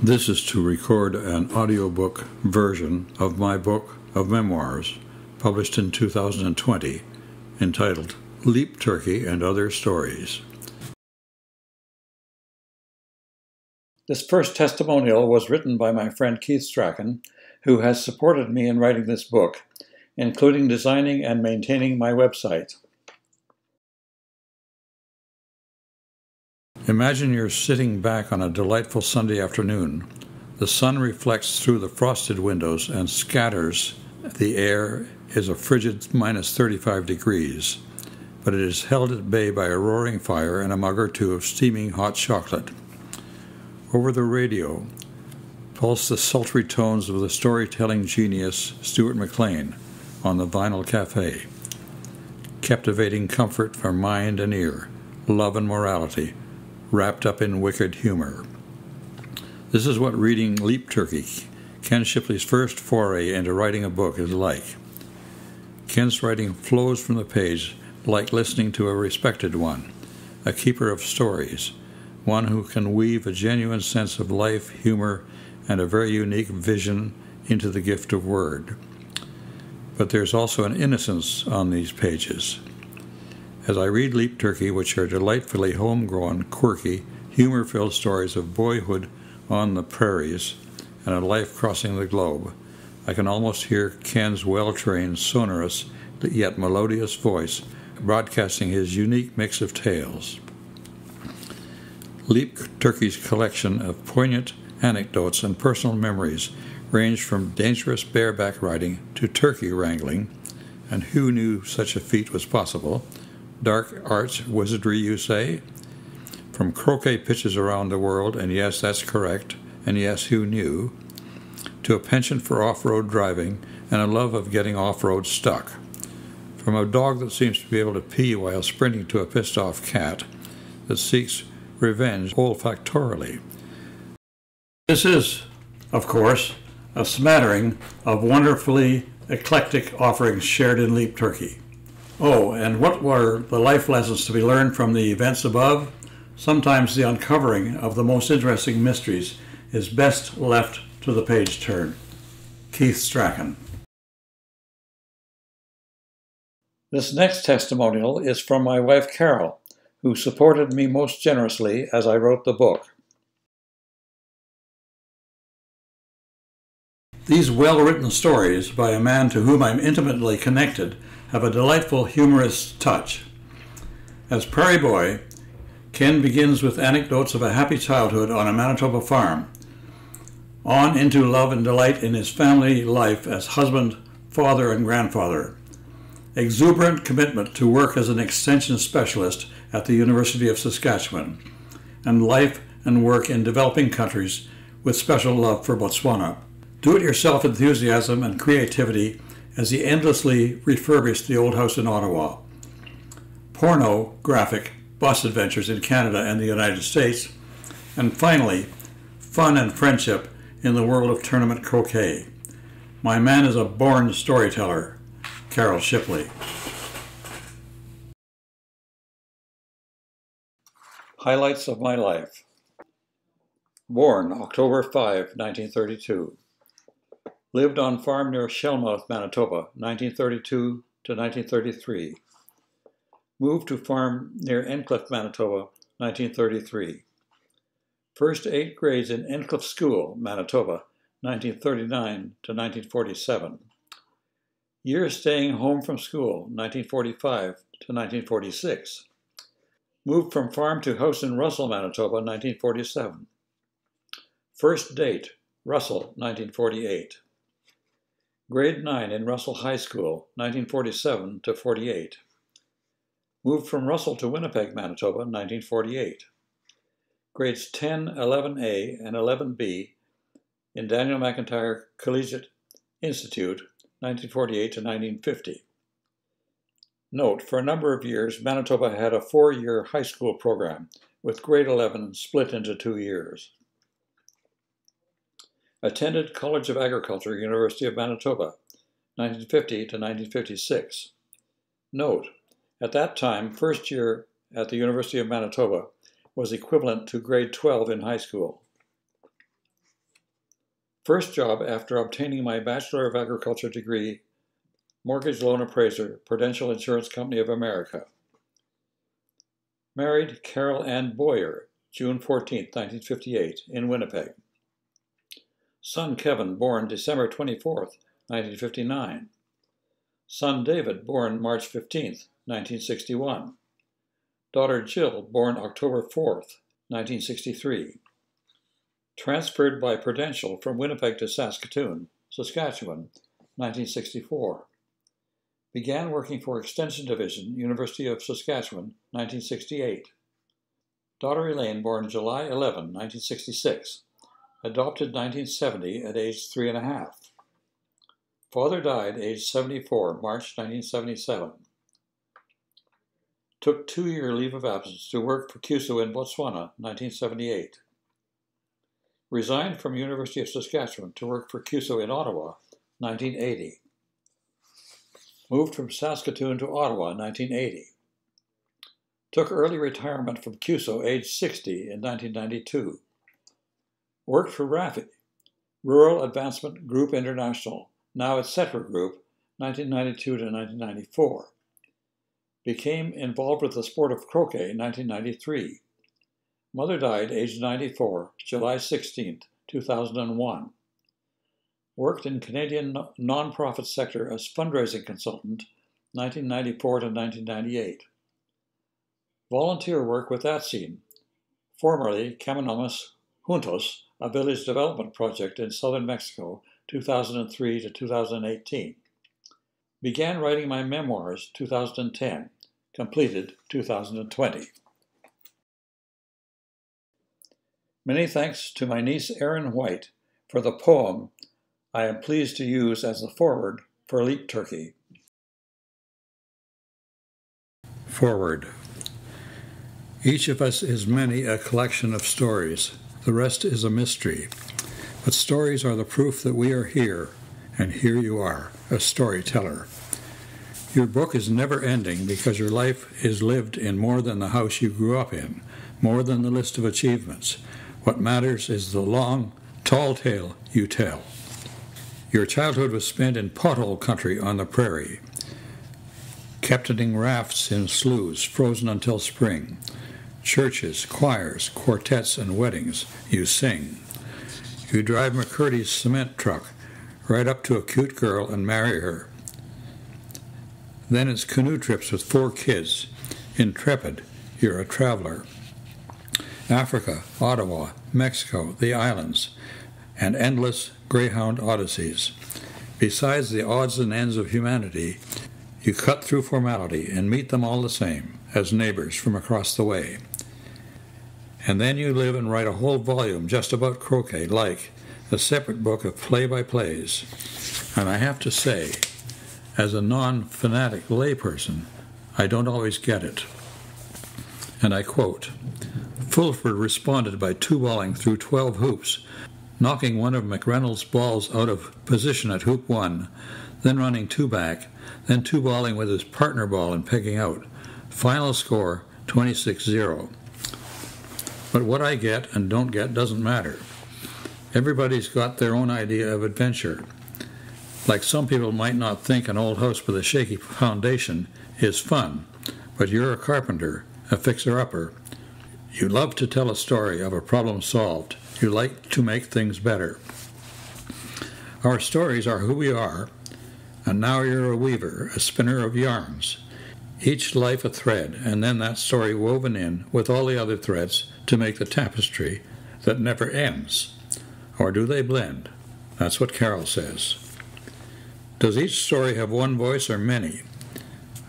This is to record an audiobook version of my book of memoirs, published in 2020, entitled LeapTurkey and Other Stories. This first testimonial was written by my friend Keith Strachan, who has supported me in writing this book, including designing and maintaining my website. Imagine you're sitting back on a delightful Sunday afternoon. The sun reflects through the frosted windows and scatters. The air is a frigid minus 35 degrees, but it is held at bay by a roaring fire and a mug or two of steaming hot chocolate. Over the radio pulse the sultry tones of the storytelling genius Stuart McLean on the Vinyl Cafe, captivating comfort for mind and ear, love and morality, wrapped up in wicked humor. This is what reading LeapTurkey, Ken Shipley's first foray into writing a book, is like. Ken's writing flows from the page like listening to a respected one, a keeper of stories, one who can weave a genuine sense of life, humor, and a very unique vision into the gift of word. But there's also an innocence on these pages. As I read LeapTurkey, which are delightfully homegrown, quirky, humor-filled stories of boyhood on the prairies and a life crossing the globe, I can almost hear Ken's well-trained, sonorous, yet melodious voice broadcasting his unique mix of tales. LeapTurkey's collection of poignant anecdotes and personal memories range from dangerous bareback riding to turkey wrangling, and who knew such a feat was possible? Dark arts wizardry, you say? From croquet pitches around the world, and yes, that's correct, and yes, who knew? To a penchant for off-road driving and a love of getting off-road stuck. From a dog that seems to be able to pee while sprinting to a pissed-off cat that seeks revenge olfactorily. This is, of course, a smattering of wonderfully eclectic offerings shared in LeapTurkey. Oh, and what were the life lessons to be learned from the events above? Sometimes the uncovering of the most interesting mysteries is best left to the page turn. Keith Strachan. This next testimonial is from my wife Carol, who supported me most generously as I wrote the book. These well-written stories by a man to whom I'm intimately connected have a delightful humorous touch. As Prairie boy, Ken begins with anecdotes of a happy childhood on a Manitoba farm, on into love and delight in his family life as husband, father, and grandfather, exuberant commitment to work as an extension specialist at the University of Saskatchewan, and life and work in developing countries with special love for Botswana, do-it-yourself enthusiasm and creativity as he endlessly refurbished the old house in Ottawa, pornographic bus adventures in Canada and the United States, and finally, fun and friendship in the world of tournament croquet. My man is a born storyteller. Carol Shipley. Highlights of my life. Born October 5, 1932. Lived on farm near Shellmouth, Manitoba, 1932 to 1933. Moved to farm near Encliffe, Manitoba, 1933. First 8 grades in Encliffe School, Manitoba, 1939 to 1947. Years staying home from school, 1945 to 1946. Moved from farm to house in Russell, Manitoba, 1947. First date, Russell, 1948. Grade 9 in Russell High School, 1947 to 48. Moved from Russell to Winnipeg, Manitoba, 1948. Grades 10, 11A, and 11B in Daniel McIntyre Collegiate Institute, 1948 to 1950. Note, for a number of years, Manitoba had a 4-year high school program, with grade 11 split into 2 years. Attended College of Agriculture, University of Manitoba, 1950 to 1956. Note, at that time, first year at the University of Manitoba was equivalent to grade 12 in high school. First job after obtaining my Bachelor of Agriculture degree, mortgage loan appraiser, Prudential Insurance Company of America. Married Carol Ann Boyer, June 14, 1958, in Winnipeg. Son Kevin, born December 24, 1959. Son David, born March 15, 1961. Daughter Jill, born October 4, 1963. Transferred by Prudential from Winnipeg to Saskatoon, Saskatchewan, 1964. Began working for Extension Division, University of Saskatchewan, 1968. Daughter Elaine, born July 11, 1966. Adopted 1970 at age 3.5. Father died age 74, March 1977. Took 2-year leave of absence to work for CUSO in Botswana, 1978. Resigned from University of Saskatchewan to work for CUSO in Ottawa, 1980. Moved from Saskatoon to Ottawa, 1980. Took early retirement from CUSO age 60 in 1992. Worked for RAFI, Rural Advancement Group International, now etc. Group, 1992 to 1994. Became involved with the sport of croquet in 1993. Mother died aged 94, July 16, 2001. Worked in Canadian non-profit sector as fundraising consultant, 1994 to 1998. Volunteer work with that scene, formerly Caminomas Juntos, a village development project in southern Mexico, 2003 to 2018. Began writing my memoirs 2010, completed 2020. Many thanks to my niece Erin White for the poem I am pleased to use as the foreword for LeapTurkey. Foreword. Each of us is many a collection of stories. The rest is a mystery. But stories are the proof that we are here, and here you are, a storyteller. Your book is never ending because your life is lived in more than the house you grew up in, more than the list of achievements. What matters is the long, tall tale you tell. Your childhood was spent in pothole country on the prairie, captaining rafts in sloughs frozen until spring. Churches, choirs, quartets, and weddings, you sing. You drive McCurdy's cement truck right up to a cute girl and marry her. Then it's canoe trips with 4 kids. Intrepid, you're a traveler. Africa, Ottawa, Mexico, the islands, and endless Greyhound odysseys. Besides the odds and ends of humanity, you cut through formality and meet them all the same, as neighbors from across the way. And then you live and write a whole volume just about croquet, like a separate book of play-by-plays. And I have to say, as a non-fanatic layperson, I don't always get it. And I quote, Fulford responded by 2-balling through 12 hoops, knocking one of McReynolds' balls out of position at hoop 1, then running 2 back, then 2-balling with his partner ball and pegging out. Final score, 26-0. But what I get and don't get doesn't matter. Everybody's got their own idea of adventure. Like some people might not think an old house with a shaky foundation is fun, but you're a carpenter, a fixer-upper. You love to tell a story of a problem solved. You like to make things better. Our stories are who we are, and now you're a weaver, a spinner of yarns. Each life a thread, and then that story woven in with all the other threads to make the tapestry that never ends. Or do they blend? That's what Carol says. Does each story have one voice or many?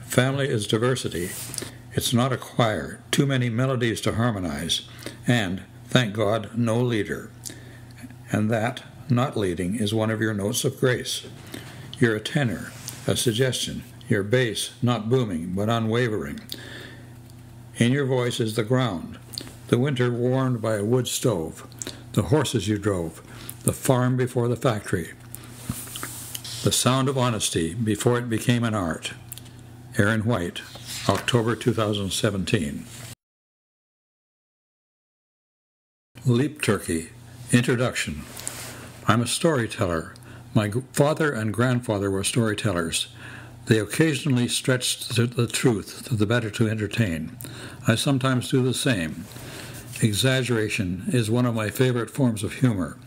Family is diversity. It's not a choir, too many melodies to harmonize, and, thank God, no leader. And that, not leading, is one of your notes of grace. You're a tenor, a suggestion, your bass not booming but unwavering. In your voice is the ground, the winter warmed by a wood stove, the horses you drove, the farm before the factory, the sound of honesty before it became an art. Erin White, October 2017. LeapTurkey, Introduction. I'm a storyteller. My father and grandfather were storytellers. They occasionally stretched the truth, the better to entertain. I sometimes do the same. Exaggeration is one of my favorite forms of humor.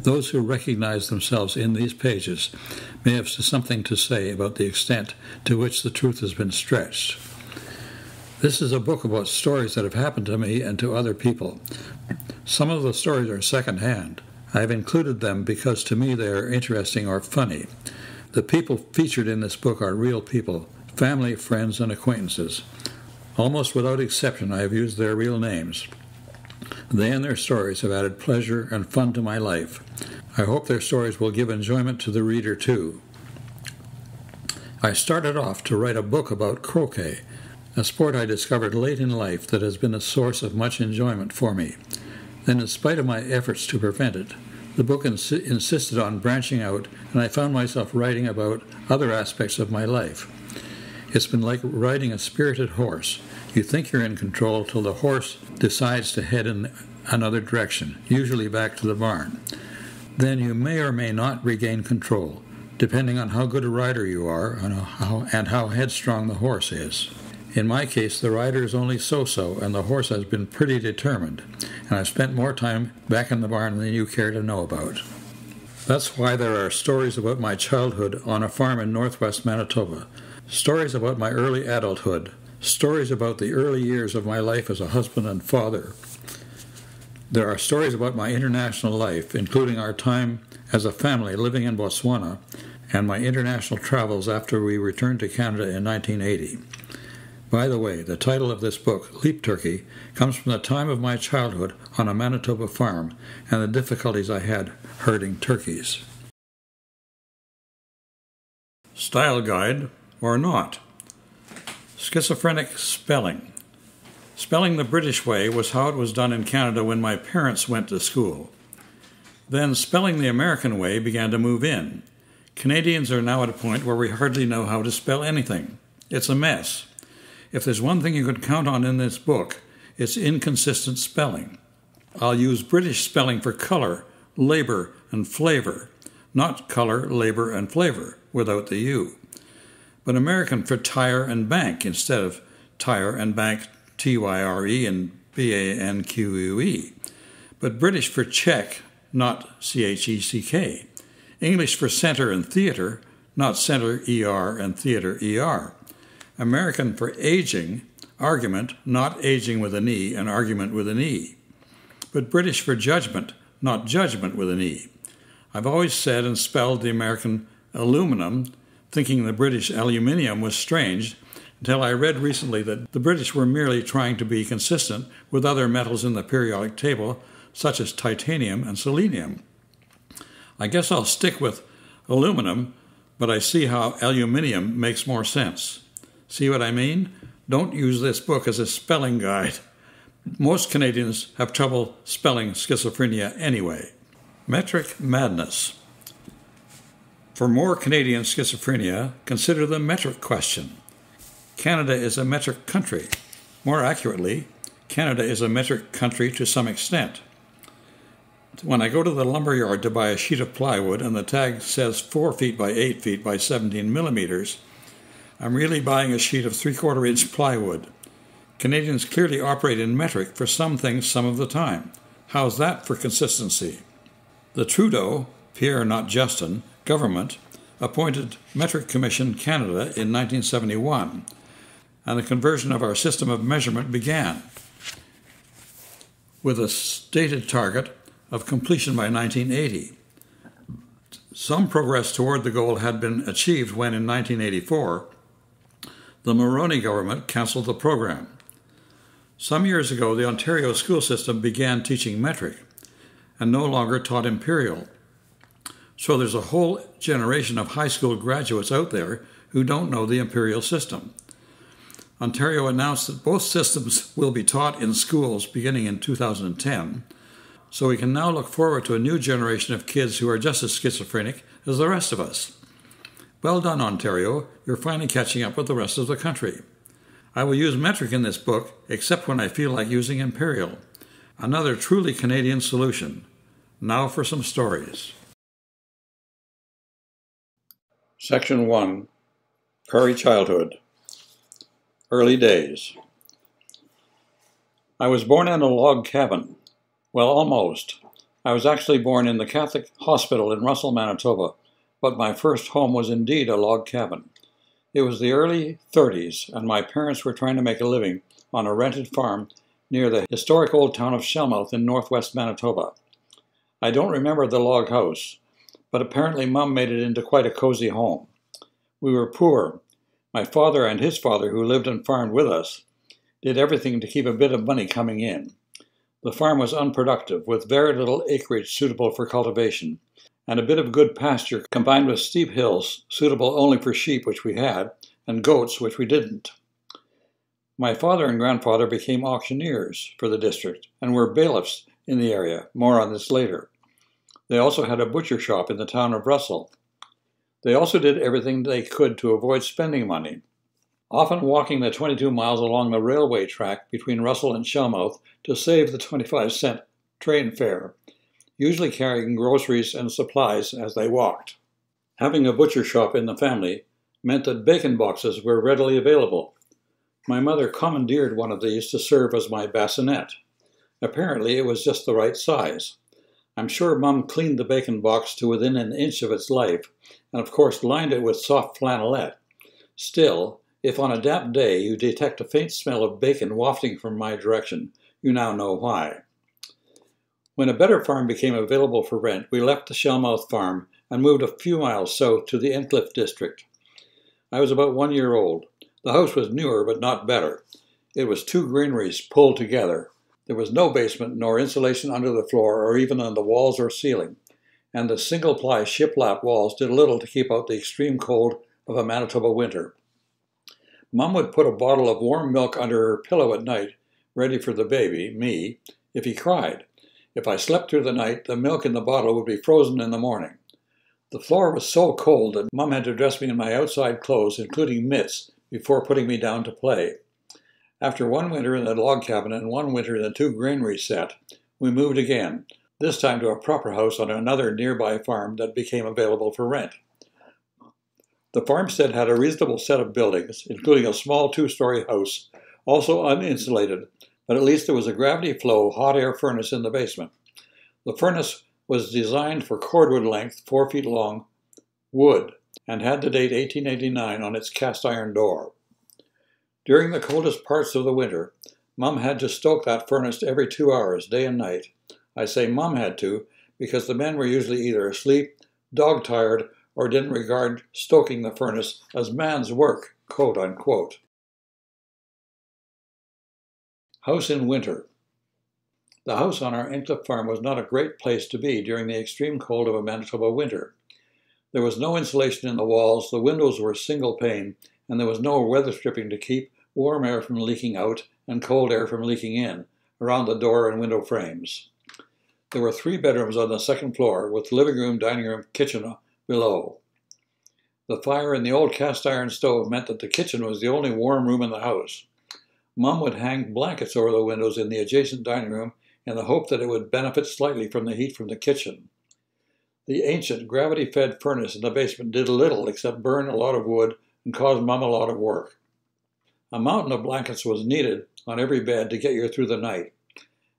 Those who recognize themselves in these pages may have something to say about the extent to which the truth has been stretched. This is a book about stories that have happened to me and to other people. Some of the stories are second-hand. I have included them because to me they are interesting or funny. The people featured in this book are real people, family, friends, and acquaintances. Almost without exception, I have used their real names. They and their stories have added pleasure and fun to my life. I hope their stories will give enjoyment to the reader, too. I started off to write a book about croquet, a sport I discovered late in life that has been a source of much enjoyment for me. Then, in spite of my efforts to prevent it, the book insisted on branching out, and I found myself writing about other aspects of my life. It's been like riding a spirited horse. You think you're in control till the horse decides to head in another direction, usually back to the barn. Then you may or may not regain control, depending on how good a rider you are and how headstrong the horse is. In my case, the rider is only so-so, and the horse has been pretty determined, and I've spent more time back in the barn than you care to know about. That's why there are stories about my childhood on a farm in northwest Manitoba, stories about my early adulthood, stories about the early years of my life as a husband and father. There are stories about my international life, including our time as a family living in Botswana and my international travels after we returned to Canada in 1980. By the way, the title of this book, LeapTurkey, comes from the time of my childhood on a Manitoba farm and the difficulties I had herding turkeys. Style guide or not. Schizophrenic spelling. Spelling the British way was how it was done in Canada when my parents went to school. Then spelling the American way began to move in. Canadians are now at a point where we hardly know how to spell anything. It's a mess. If there's one thing you could count on in this book, it's inconsistent spelling. I'll use British spelling for color, labor, and flavor, not color, labor, and flavor, without the U. But American for tire and bank instead of tire and bank, T-Y-R-E and B-A-N-Q-U-E. But British for check, not C-H-E-C-K. English for center and theater, not center, E-R, and theater, E-R. American for aging, argument, not aging with an E, and argument with an E. But British for judgment, not judgment with an E. I've always said and spelled the American aluminum, thinking the British aluminium was strange, until I read recently that the British were merely trying to be consistent with other metals in the periodic table, such as titanium and selenium. I guess I'll stick with aluminum, but I see how aluminium makes more sense. See what I mean? Don't use this book as a spelling guide. Most Canadians have trouble spelling schizophrenia anyway. Metric madness. For more Canadian schizophrenia, consider the metric question. Canada is a metric country. More accurately, Canada is a metric country to some extent. When I go to the lumberyard to buy a sheet of plywood and the tag says 4 feet by 8 feet by 17 millimeters, I'm really buying a sheet of 3/4 inch plywood. Canadians clearly operate in metric for some things some of the time. How's that for consistency? The Trudeau, Pierre not Justin, government appointed Metric Commission Canada in 1971, and the conversion of our system of measurement began, with a stated target of completion by 1980. Some progress toward the goal had been achieved when, in 1984, the Mulroney government cancelled the program. Some years ago, the Ontario school system began teaching metric and no longer taught imperial. So there's a whole generation of high school graduates out there who don't know the imperial system. Ontario announced that both systems will be taught in schools beginning in 2010, so we can now look forward to a new generation of kids who are just as schizophrenic as the rest of us. Well done, Ontario. You're finally catching up with the rest of the country. I will use metric in this book, except when I feel like using imperial. Another truly Canadian solution. Now for some stories. Section 1, Prairie Childhood. Early Days. I was born in a log cabin. Well, almost. I was actually born in the Catholic Hospital in Russell, Manitoba, but my first home was indeed a log cabin. It was the early 30s, and my parents were trying to make a living on a rented farm near the historic old town of Shellmouth in northwest Manitoba. I don't remember the log house, but apparently Mum made it into quite a cozy home. We were poor. My father and his father, who lived and farmed with us, did everything to keep a bit of money coming in. The farm was unproductive, with very little acreage suitable for cultivation, and a bit of good pasture combined with steep hills suitable only for sheep, which we had, and goats, which we didn't. My father and grandfather became auctioneers for the district and were bailiffs in the area. More on this later. They also had a butcher shop in the town of Russell. They also did everything they could to avoid spending money, often walking the 22 miles along the railway track between Russell and Shellmouth to save the 25-cent train fare, usually carrying groceries and supplies as they walked. Having a butcher shop in the family meant that bacon boxes were readily available. My mother commandeered one of these to serve as my bassinet. Apparently it was just the right size. I'm sure Mum cleaned the bacon box to within an inch of its life, and of course lined it with soft flannelette. Still, if on a damp day you detect a faint smell of bacon wafting from my direction, you now know why. When a better farm became available for rent, we left the Shellmouth farm and moved a few miles south to the Encliffe district. I was about 1 year old. The house was newer but not better. It was 2 granaries pulled together. There was no basement nor insulation under the floor or even on the walls or ceiling, and the single-ply shiplap walls did little to keep out the extreme cold of a Manitoba winter. Mum would put a bottle of warm milk under her pillow at night, ready for the baby, me, if he cried. If I slept through the night, the milk in the bottle would be frozen in the morning. The floor was so cold that Mum had to dress me in my outside clothes, including mitts, before putting me down to play. After 1 winter in the log cabin and 1 winter in the 2 granary set, we moved again, this time to a proper house on another nearby farm that became available for rent. The farmstead had a reasonable set of buildings, including a small 2-story house, also uninsulated, but at least there was a gravity flow hot air furnace in the basement. The furnace was designed for cordwood length, 4 feet long, wood, and had the date 1889 on its cast iron door. During the coldest parts of the winter, Mum had to stoke that furnace every 2 hours, day and night. I say Mum had to, because the men were usually either asleep, dog-tired, or didn't regard stoking the furnace as man's work, quote unquote. House in winter. The house on our Encliffe farm was not a great place to be during the extreme cold of a Manitoba winter. There was no insulation in the walls, the windows were single pane, and there was no weather stripping to keep warm air from leaking out and cold air from leaking in, around the door and window frames. There were 3 bedrooms on the 2nd floor, with living room, dining room, kitchen below. The fire in the old cast iron stove meant that the kitchen was the only warm room in the house. Mum would hang blankets over the windows in the adjacent dining room in the hope that it would benefit slightly from the heat from the kitchen. The ancient gravity-fed furnace in the basement did little except burn a lot of wood and cause Mum a lot of work. A mountain of blankets was needed on every bed to get you through the night.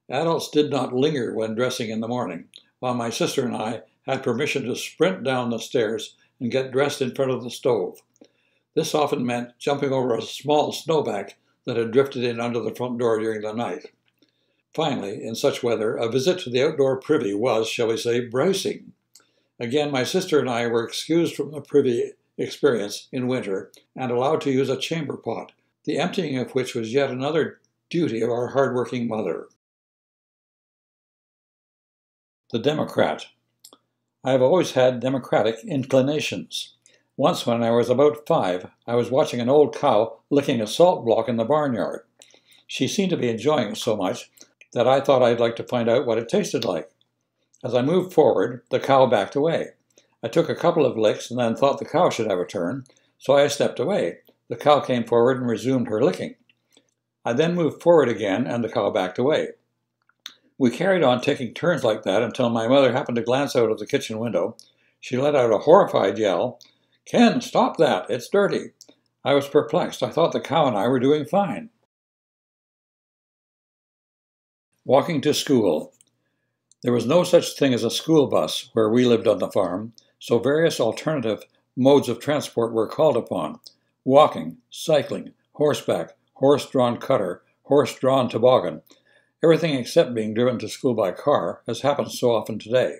Adults did not linger when dressing in the morning, while my sister and I had permission to sprint down the stairs and get dressed in front of the stove. This often meant jumping over a small snowbank that had drifted in under the front door during the night. Finally, in such weather, a visit to the outdoor privy was, shall we say, bracing. Again, my sister and I were excused from the privy experience in winter and allowed to use a chamber pot, the emptying of which was yet another duty of our hard-working mother. The Democrat. I have always had democratic inclinations. Once when I was about 5, I was watching an old cow licking a salt block in the barnyard. She seemed to be enjoying it so much that I thought I'd like to find out what it tasted like. As I moved forward, the cow backed away. I took a couple of licks and then thought the cow should have a turn, so I stepped away. The cow came forward and resumed her licking. I then moved forward again and the cow backed away. We carried on taking turns like that until my mother happened to glance out of the kitchen window. She let out a horrified yell, "Ken, stop that! It's dirty." I was perplexed. I thought the cow and I were doing fine. Walking to school. There was no such thing as a school bus where we lived on the farm, so various alternative modes of transport were called upon. Walking, cycling, horseback, horse-drawn cutter, horse-drawn toboggan. Everything except being driven to school by car, as happens so often today.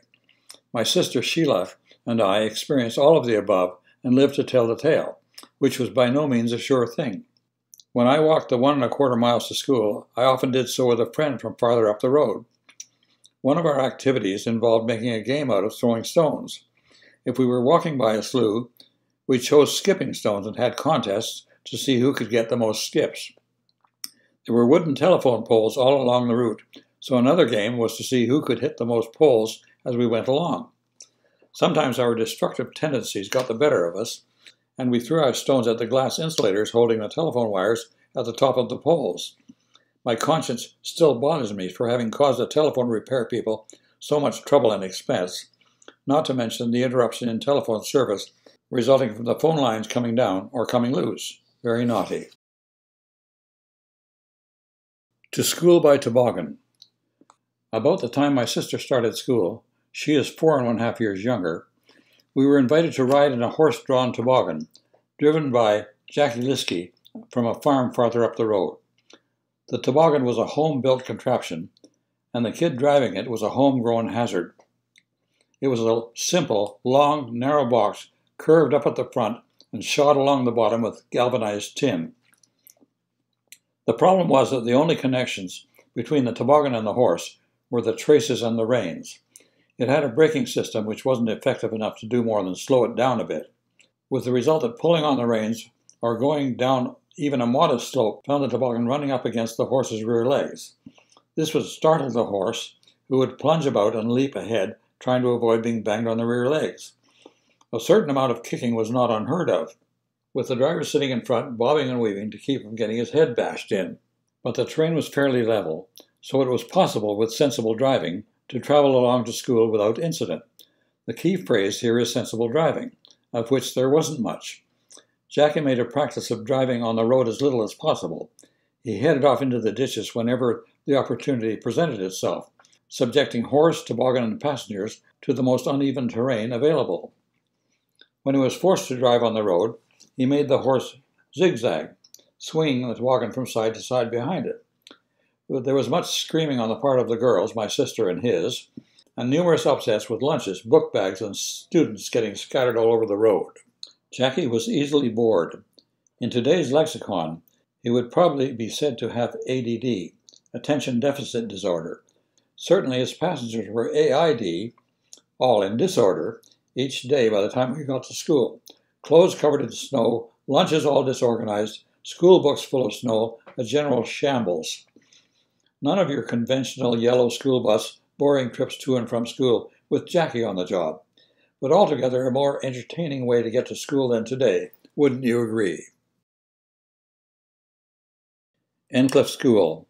My sister Sheila and I experienced all of the above and lived to tell the tale, which was by no means a sure thing. When I walked the 1¼ miles to school, I often did so with a friend from farther up the road. One of our activities involved making a game out of throwing stones. If we were walking by a slough, we chose skipping stones and had contests to see who could get the most skips. There were wooden telephone poles all along the route, so another game was to see who could hit the most poles as we went along. Sometimes our destructive tendencies got the better of us, and we threw our stones at the glass insulators holding the telephone wires at the top of the poles. My conscience still bothers me for having caused the telephone repair people so much trouble and expense, not to mention the interruption in telephone service resulting from the phone lines coming down or coming loose. Very naughty. To school by toboggan. About the time my sister started school, she is 4½ years younger, we were invited to ride in a horse-drawn toboggan, driven by Jackie Liskey from a farm farther up the road. The toboggan was a home-built contraption, and the kid driving it was a homegrown hazard. It was a simple, long, narrow box curved up at the front and shot along the bottom with galvanized tin. The problem was that the only connections between the toboggan and the horse were the traces and the reins. It had a braking system which wasn't effective enough to do more than slow it down a bit, with the result that pulling on the reins or going down even a modest slope found the toboggan running up against the horse's rear legs. This would startle the horse, who would plunge about and leap ahead, trying to avoid being banged on the rear legs. A certain amount of kicking was not unheard of, with the driver sitting in front, bobbing and weaving to keep from getting his head bashed in. But the terrain was fairly level, so it was possible, with sensible driving, to travel along to school without incident. The key phrase here is sensible driving, of which there wasn't much. Jackie made a practice of driving on the road as little as possible. He headed off into the ditches whenever the opportunity presented itself, subjecting horse, toboggan, and passengers to the most uneven terrain available. When he was forced to drive on the road, he made the horse zigzag, swinging the toboggan from side to side behind it. There was much screaming on the part of the girls, my sister and his, and numerous upsets with lunches, book bags, and students getting scattered all over the road. Jackie was easily bored. In today's lexicon, he would probably be said to have ADD, attention deficit disorder. Certainly his passengers were AID, all in disorder, each day by the time we got to school. Clothes covered in snow, lunches all disorganized, school books full of snow, a general shambles. None of your conventional yellow school bus, boring trips to and from school with Jackie on the job, but altogether a more entertaining way to get to school than today. Wouldn't you agree? Encliffe School.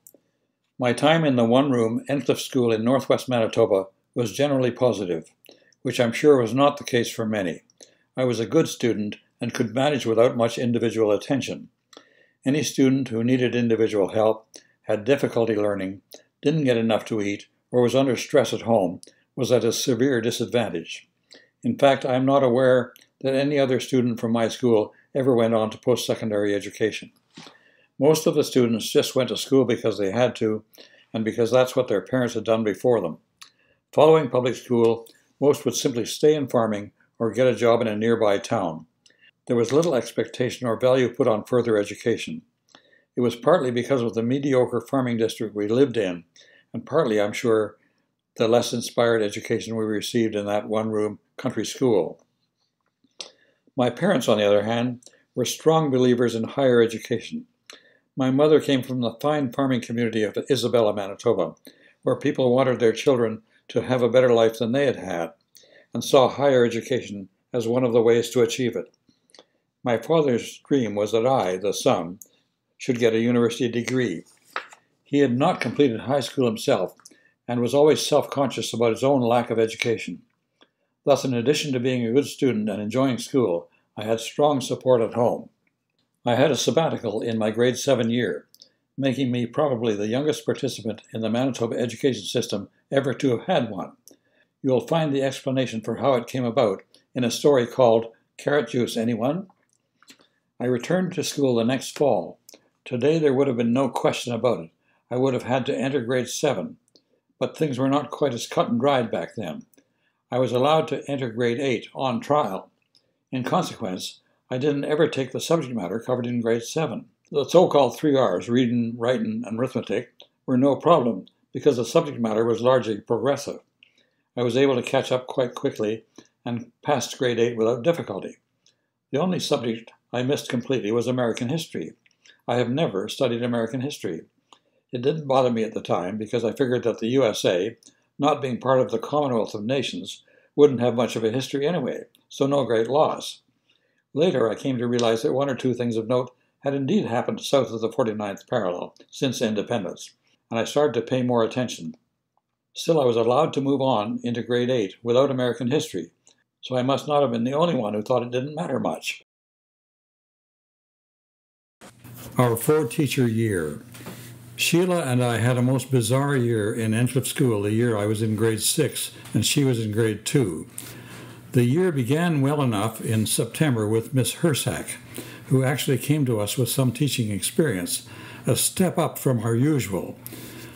My time in the one-room Encliffe School in northwest Manitoba was generally positive, which I'm sure was not the case for many. I was a good student and could manage without much individual attention. Any student who needed individual help, had difficulty learning, didn't get enough to eat, or was under stress at home, was at a severe disadvantage. In fact, I am not aware that any other student from my school ever went on to post-secondary education. Most of the students just went to school because they had to, and because that's what their parents had done before them. Following public school, most would simply stay in farming or get a job in a nearby town. There was little expectation or value put on further education. It was partly because of the mediocre farming district we lived in, and partly, I'm sure, the less inspired education we received in that one-room country school. My parents, on the other hand, were strong believers in higher education. My mother came from the fine farming community of Isabella, Manitoba, where people wanted their children to have a better life than they had had, and saw higher education as one of the ways to achieve it. My father's dream was that I, the son, should get a university degree. He had not completed high school himself and was always self-conscious about his own lack of education. Thus, in addition to being a good student and enjoying school, I had strong support at home. I had a sabbatical in my grade 7 year, making me probably the youngest participant in the Manitoba education system ever to have had one. You will find the explanation for how it came about in a story called Carrot Juice, anyone? I returned to school the next fall. Today there would have been no question about it. I would have had to enter grade 7, but things were not quite as cut and dried back then. I was allowed to enter grade 8 on trial. In consequence, I didn't ever take the subject matter covered in grade 7. The so-called 3 R's, reading, writing, and arithmetic, were no problem because the subject matter was largely progressive. I was able to catch up quite quickly and passed grade 8 without difficulty. The only subject I missed completely was American history. I have never studied American history. It didn't bother me at the time because I figured that the USA, not being part of the Commonwealth of Nations, wouldn't have much of a history anyway, so no great loss. Later I came to realize that one or two things of note had indeed happened south of the 49th parallel since independence, and I started to pay more attention. Still, I was allowed to move on into grade 8 without American history, so I must not have been the only one who thought it didn't matter much. Our 4-teacher year. Sheila and I had a most bizarre year in Encliffe School the year I was in grade 6 and she was in grade 2. The year began well enough in September with Miss Hersack, who actually came to us with some teaching experience, a step up from our usual.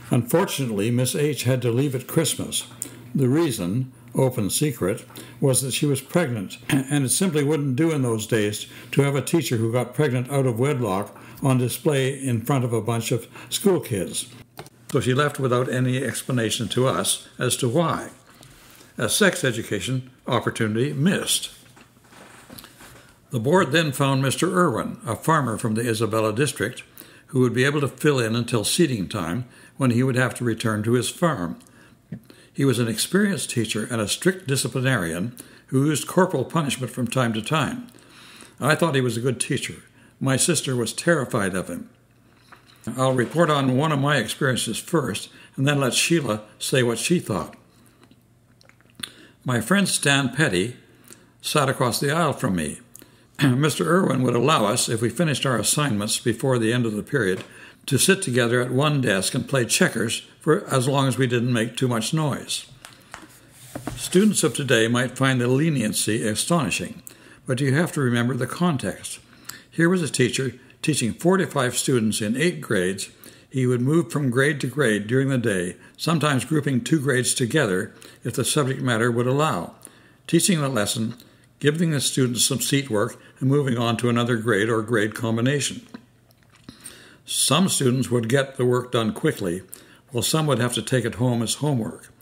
Unfortunately, Miss H had to leave at Christmas. The reason, open secret, was that she was pregnant, and it simply wouldn't do in those days to have a teacher who got pregnant out of wedlock on display in front of a bunch of school kids. So she left without any explanation to us as to why. A sex education opportunity missed. The board then found Mr. Irwin, a farmer from the Isabella district, who would be able to fill in until seeding time when he would have to return to his farm. He was an experienced teacher and a strict disciplinarian who used corporal punishment from time to time. I thought he was a good teacher. My sister was terrified of him. I'll report on one of my experiences first, and then let Sheila say what she thought. My friend Stan Petty sat across the aisle from me. Mr. Irwin would allow us, if we finished our assignments before the end of the period, to sit together at one desk and play checkers for as long as we didn't make too much noise. Students of today might find the leniency astonishing, but you have to remember the context. Here was a teacher teaching 45 students in 8 grades. He would move from grade to grade during the day, sometimes grouping 2 grades together if the subject matter would allow, teaching the lesson, giving the students some seat work, and moving on to another grade or grade combination. Some students would get the work done quickly, while some would have to take it home as homework.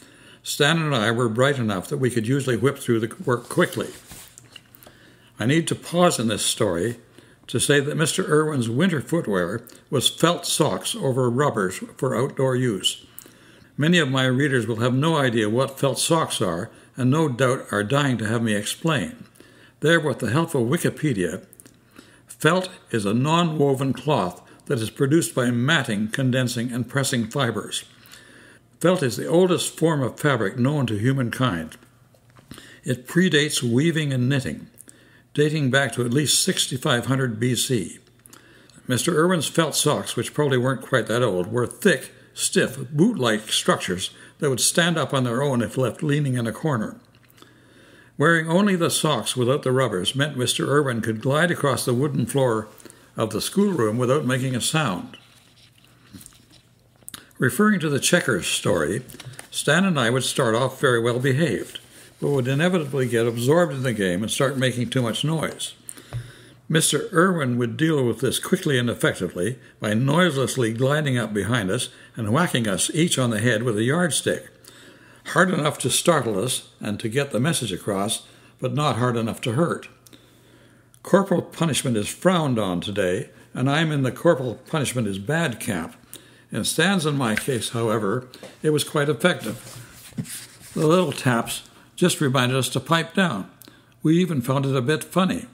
Stan and I were bright enough that we could usually whip through the work quickly. I need to pause in this story to say that Mr. Irwin's winter footwear was felt socks over rubbers for outdoor use. Many of my readers will have no idea what felt socks are, and no doubt are dying to have me explain. There, with the help of Wikipedia, felt is a non-woven cloth that is produced by matting, condensing, and pressing fibers. Felt is the oldest form of fabric known to humankind. It predates weaving and knitting, dating back to at least 6500 BC. Mr. Irwin's felt socks, which probably weren't quite that old, were thick, stiff, boot-like structures that would stand up on their own if left leaning in a corner. Wearing only the socks without the rubbers meant Mr. Irwin could glide across the wooden floor of the schoolroom without making a sound. Referring to the checkers story, Stan and I would start off very well behaved, but would inevitably get absorbed in the game and start making too much noise. Mr. Irwin would deal with this quickly and effectively by noiselessly gliding up behind us and whacking us each on the head with a yardstick, hard enough to startle us and to get the message across, but not hard enough to hurt. Corporal punishment is frowned on today, and I'm in the corporal punishment is bad camp. In Stan's and my case, however, it was quite effective. The little taps just reminded us to pipe down. We even found it a bit funny.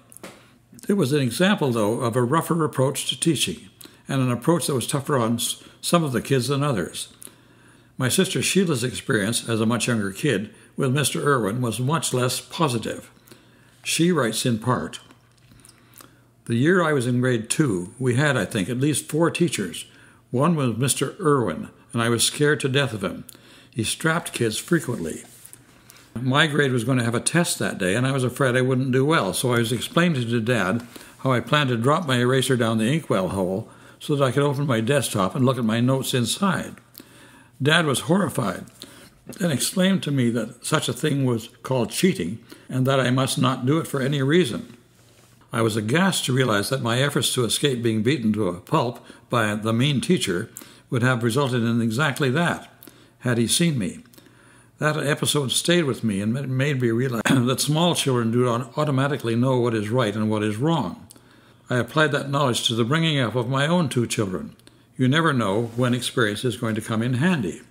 It was an example, though, of a rougher approach to teaching, and an approach that was tougher on some of the kids than others. My sister Sheila's experience as a much younger kid with Mr. Irwin was much less positive. She writes in part, The year I was in grade 2, we had, I think, at least 4 teachers. One was Mr. Irwin, and I was scared to death of him. He strapped kids frequently. My grade was going to have a test that day, and I was afraid I wouldn't do well, so I was explaining to Dad how I planned to drop my eraser down the inkwell hole so that I could open my desktop and look at my notes inside. Dad was horrified and exclaimed to me that such a thing was called cheating and that I must not do it for any reason. I was aghast to realize that my efforts to escape being beaten to a pulp by the mean teacher would have resulted in exactly that, had he seen me. That episode stayed with me and made me realize that small children do not automatically know what is right and what is wrong. I applied that knowledge to the bringing up of my own 2 children. You never know when experience is going to come in handy.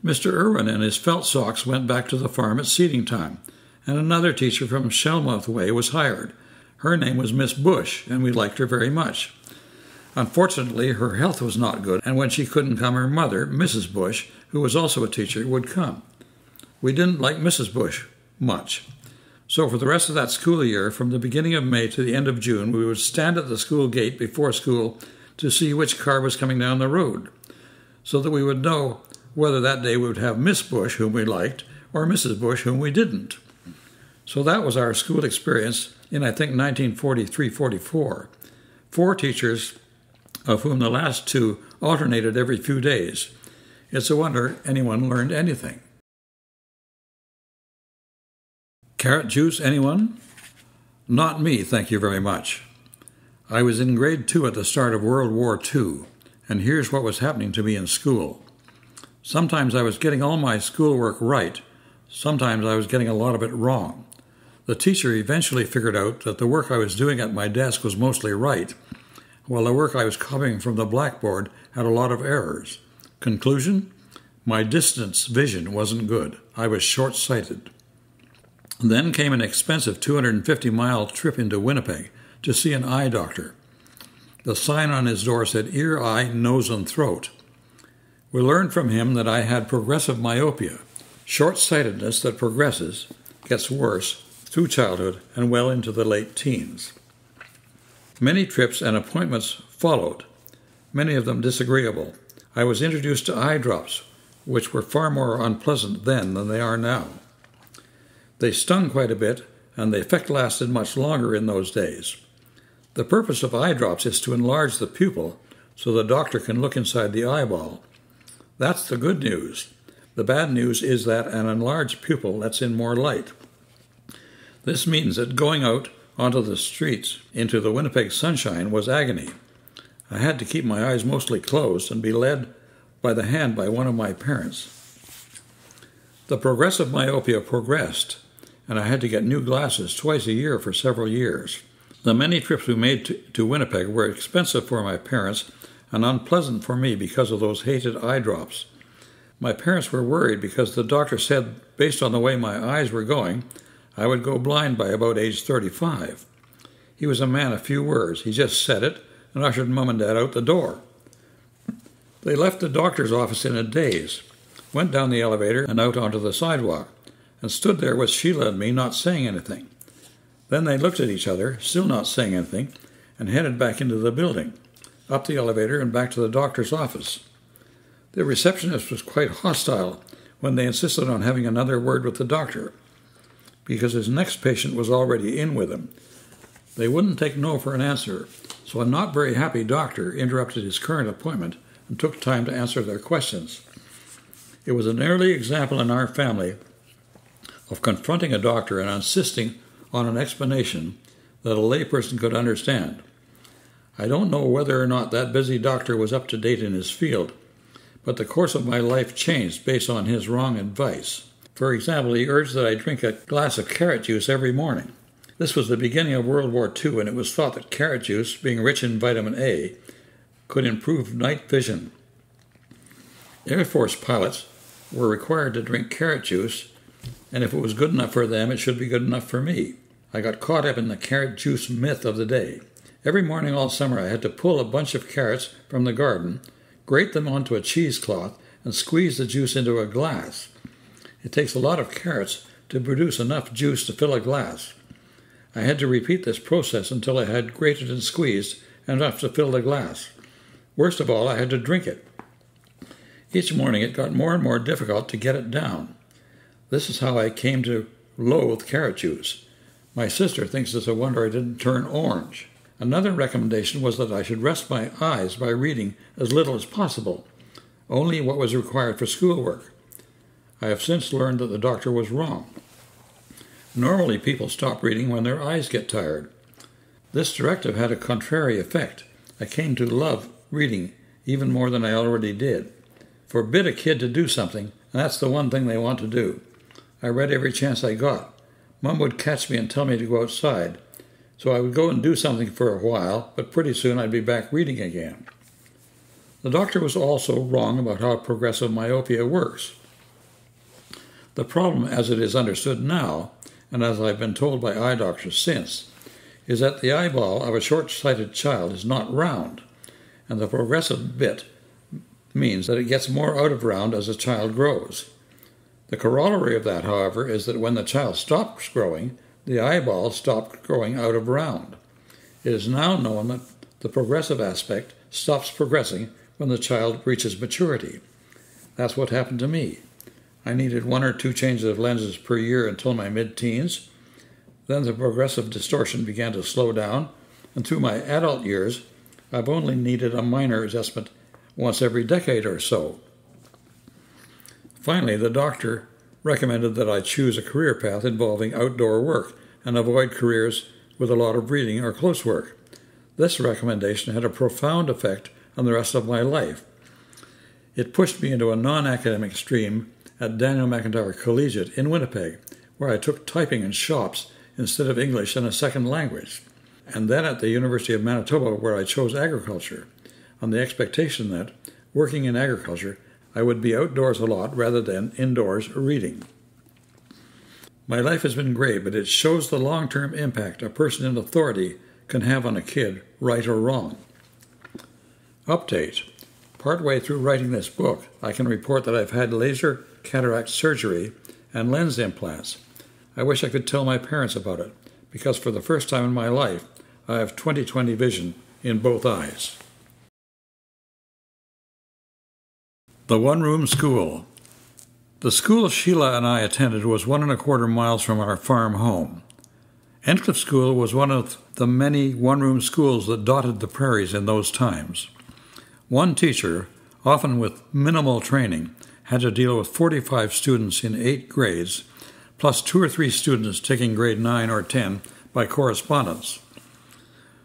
Mr. Irwin and his felt socks went back to the farm at seeding time, and another teacher from Shellmouth Way was hired. Her name was Miss Bush, and we liked her very much. Unfortunately, her health was not good, and when she couldn't come, her mother, Mrs. Bush, who was also a teacher, would come. We didn't like Mrs. Bush much. So for the rest of that school year, from the beginning of May to the end of June, we would stand at the school gate before school to see which car was coming down the road, so that we would know whether that day we would have Miss Bush, whom we liked, or Mrs. Bush, whom we didn't. So that was our school experience in, I think, 1943-44. 4 teachers, of whom the last 2 alternated every few days. It's a wonder anyone learned anything. Carrot juice, anyone? Not me, thank you very much. I was in grade 2 at the start of World War II, and here's what was happening to me in school. Sometimes I was getting all my schoolwork right. Sometimes I was getting a lot of it wrong. The teacher eventually figured out that the work I was doing at my desk was mostly right, while the work I was copying from the blackboard had a lot of errors. Conclusion? My distance vision wasn't good. I was short-sighted. Then came an expensive 250-mile trip into Winnipeg to see an eye doctor. The sign on his door said ear, eye, nose, and throat. We learned from him that I had progressive myopia, short-sightedness that progresses, gets worse, through childhood and well into the late teens. Many trips and appointments followed, many of them disagreeable. I was introduced to eye drops, which were far more unpleasant then than they are now. They stung quite a bit, and the effect lasted much longer in those days. The purpose of eye drops is to enlarge the pupil so the doctor can look inside the eyeball. That's the good news. The bad news is that an enlarged pupil lets in more light. This means that going out onto the streets into the Winnipeg sunshine was agony. I had to keep my eyes mostly closed and be led by the hand by one of my parents. The progressive myopia progressed, and I had to get new glasses twice a year for several years. The many trips we made to Winnipeg were expensive for my parents and unpleasant for me because of those hated eye drops. My parents were worried because the doctor said, based on the way my eyes were going, I would go blind by about age 35. He was a man of few words. He just said it and ushered Mum and Dad out the door. They left the doctor's office in a daze, went down the elevator and out onto the sidewalk, and stood there with Sheila and me not saying anything. Then they looked at each other, still not saying anything, and headed back into the building, up the elevator and back to the doctor's office. The receptionist was quite hostile when they insisted on having another word with the doctor, because his next patient was already in with him. They wouldn't take no for an answer, so a not very happy doctor interrupted his current appointment and took time to answer their questions. It was an early example in our family of confronting a doctor and insisting on an explanation that a layperson could understand. I don't know whether or not that busy doctor was up to date in his field, but the course of my life changed based on his wrong advice. For example, he urged that I drink a glass of carrot juice every morning. This was the beginning of World War II, and it was thought that carrot juice, being rich in vitamin A, could improve night vision. Air Force pilots were required to drink carrot juice, and if it was good enough for them, it should be good enough for me. I got caught up in the carrot juice myth of the day. Every morning all summer I had to pull a bunch of carrots from the garden, grate them onto a cheesecloth, and squeeze the juice into a glass. It takes a lot of carrots to produce enough juice to fill a glass. I had to repeat this process until I had grated and squeezed enough to fill the glass. Worst of all, I had to drink it. Each morning it got more and more difficult to get it down. This is how I came to loathe carrot juice. My sister thinks it's a wonder I didn't turn orange. Another recommendation was that I should rest my eyes by reading as little as possible, only what was required for schoolwork. I have since learned that the doctor was wrong. Normally people stop reading when their eyes get tired. This directive had a contrary effect. I came to love reading even more than I already did. Forbid a kid to do something, and that's the one thing they want to do. I read every chance I got. Mom would catch me and tell me to go outside, so I would go and do something for a while, but pretty soon I'd be back reading again. The doctor was also wrong about how progressive myopia works. The problem, as it is understood now, and as I've been told by eye doctors since, is that the eyeball of a short-sighted child is not round, and the progressive bit means that it gets more out of round as a child grows. The corollary of that, however, is that when the child stops growing, the eyeball stopped growing out of round. It is now known that the progressive aspect stops progressing when the child reaches maturity. That's what happened to me. I needed 1 or 2 changes of lenses per year until my mid-teens. Then the progressive distortion began to slow down, and through my adult years, I've only needed a minor adjustment once every decade or so. Finally, the doctor recommended that I choose a career path involving outdoor work and avoid careers with a lot of reading or close work. This recommendation had a profound effect on the rest of my life. It pushed me into a non-academic stream at Daniel McIntyre Collegiate in Winnipeg, where I took typing in shops instead of English and a second language, and then at the University of Manitoba, where I chose agriculture, on the expectation that, working in agriculture, I would be outdoors a lot rather than indoors reading. My life has been great, but it shows the long-term impact a person in authority can have on a kid, right or wrong. Update. Partway through writing this book, I can report that I've had laser cataract surgery and lens implants. I wish I could tell my parents about it, because for the first time in my life, I have 20/20 vision in both eyes. The one-room school. The school Sheila and I attended was 1¼ miles from our farm home. Encliffe School was one of the many one-room schools that dotted the prairies in those times. One teacher, often with minimal training, had to deal with 45 students in 8 grades, plus 2 or 3 students taking grade 9 or 10 by correspondence.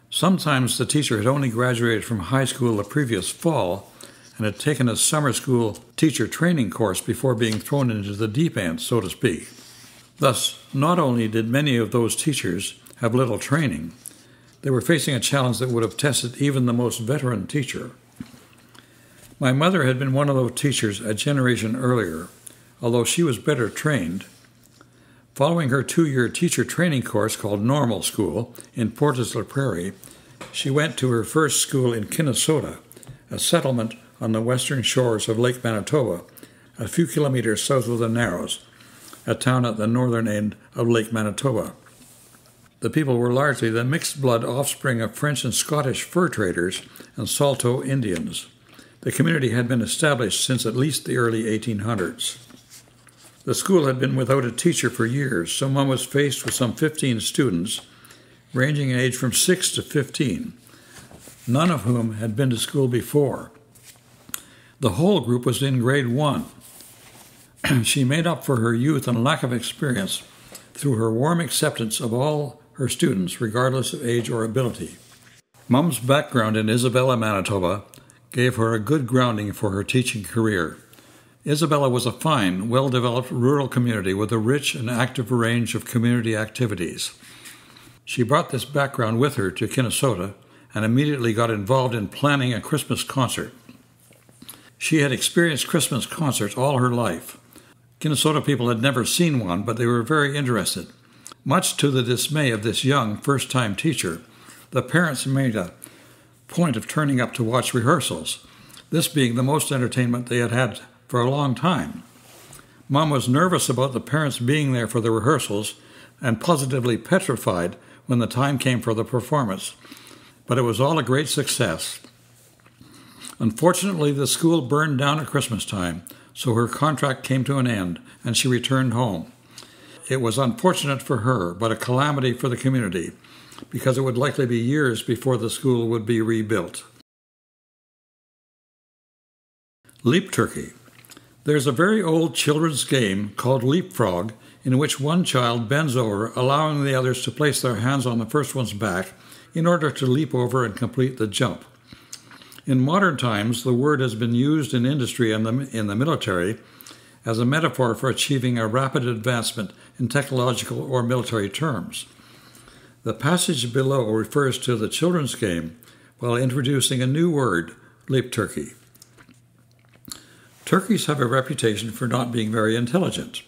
Sometimes the teacher had only graduated from high school the previous fall and had taken a summer school teacher training course before being thrown into the deep end, so to speak. Thus, not only did many of those teachers have little training, they were facing a challenge that would have tested even the most veteran teacher. My mother had been one of those teachers a generation earlier, although she was better trained. Following her 2-year teacher training course called Normal School in Prairie, she went to her first school in Kinnesota, a settlement on the western shores of Lake Manitoba, a few kilometers south of the Narrows, a town at the northern end of Lake Manitoba. The people were largely the mixed-blood offspring of French and Scottish fur traders and Saulteaux Indians. The community had been established since at least the early 1800s. The school had been without a teacher for years, so Mom was faced with some 15 students, ranging in age from 6 to 15, none of whom had been to school before. The whole group was in grade 1. She made up for her youth and lack of experience through her warm acceptance of all her students, regardless of age or ability. Mom's background in Isabella, Manitoba, gave her a good grounding for her teaching career. Isabella was a fine, well-developed rural community with a rich and active range of community activities. She brought this background with her to Kinnesota and immediately got involved in planning a Christmas concert. She had experienced Christmas concerts all her life. Kinnesota people had never seen one, but they were very interested. Much to the dismay of this young, first-time teacher, the parents made a point of turning up to watch rehearsals, this being the most entertainment they had had for a long time. Mom was nervous about the parents being there for the rehearsals and positively petrified when the time came for the performance, but it was all a great success. Unfortunately, the school burned down at Christmas time, so her contract came to an end, and she returned home. It was unfortunate for her, but a calamity for the community, because it would likely be years before the school would be rebuilt. LeapTurkey. There's a very old children's game called Leapfrog, in which one child bends over, allowing the others to place their hands on the first one's back in order to leap over and complete the jump. In modern times, the word has been used in industry and in the military as a metaphor for achieving a rapid advancement in technological or military terms. The passage below refers to the children's game while introducing a new word, LeapTurkey. Turkeys have a reputation for not being very intelligent.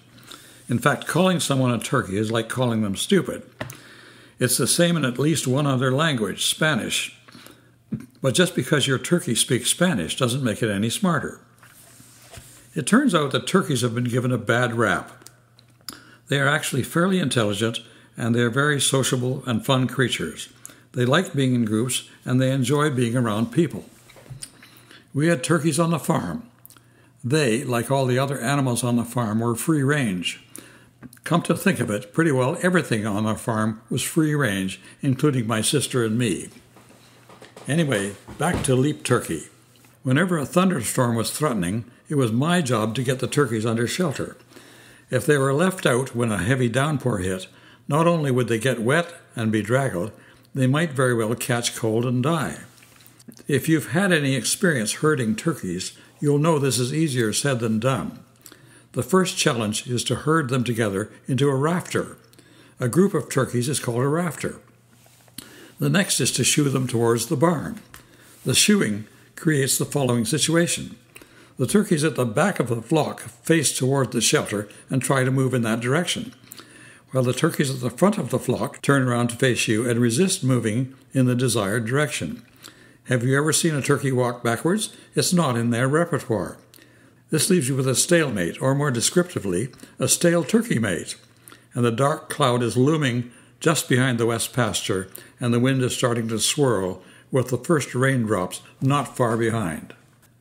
In fact, calling someone a turkey is like calling them stupid. It's the same in at least one other language, Spanish. But just because your turkey speaks Spanish doesn't make it any smarter. It turns out that turkeys have been given a bad rap. They are actually fairly intelligent, and they are very sociable and fun creatures. They like being in groups, and they enjoy being around people. We had turkeys on the farm. They, like all the other animals on the farm, were free range. Come to think of it, pretty well everything on our farm was free range, including my sister and me. Anyway, back to LeapTurkey. Whenever a thunderstorm was threatening, it was my job to get the turkeys under shelter. If they were left out when a heavy downpour hit, not only would they get wet and be draggled, they might very well catch cold and die. If you've had any experience herding turkeys, you'll know this is easier said than done. The first challenge is to herd them together into a rafter. A group of turkeys is called a rafter. The next is to shoo them towards the barn. The shooing creates the following situation. The turkeys at the back of the flock face toward the shelter and try to move in that direction, while the turkeys at the front of the flock turn around to face you and resist moving in the desired direction. Have you ever seen a turkey walk backwards? It's not in their repertoire. This leaves you with a stalemate, or more descriptively, a stale turkey mate. And the dark cloud is looming just behind the west pasture, and the wind is starting to swirl, with the first raindrops not far behind.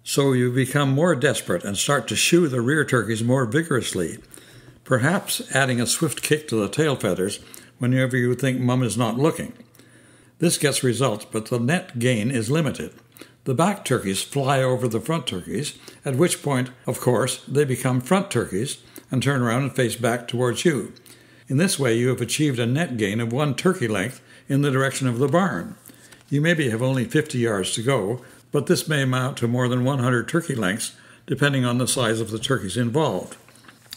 So you become more desperate and start to shoo the rear turkeys more vigorously, perhaps adding a swift kick to the tail feathers whenever you think Mum is not looking. This gets results, but the net gain is limited. The back turkeys fly over the front turkeys, at which point, of course, they become front turkeys and turn around and face back towards you. In this way, you have achieved a net gain of 1 turkey length in the direction of the barn. You maybe have only 50 yards to go, but this may amount to more than 100 turkey lengths, depending on the size of the turkeys involved.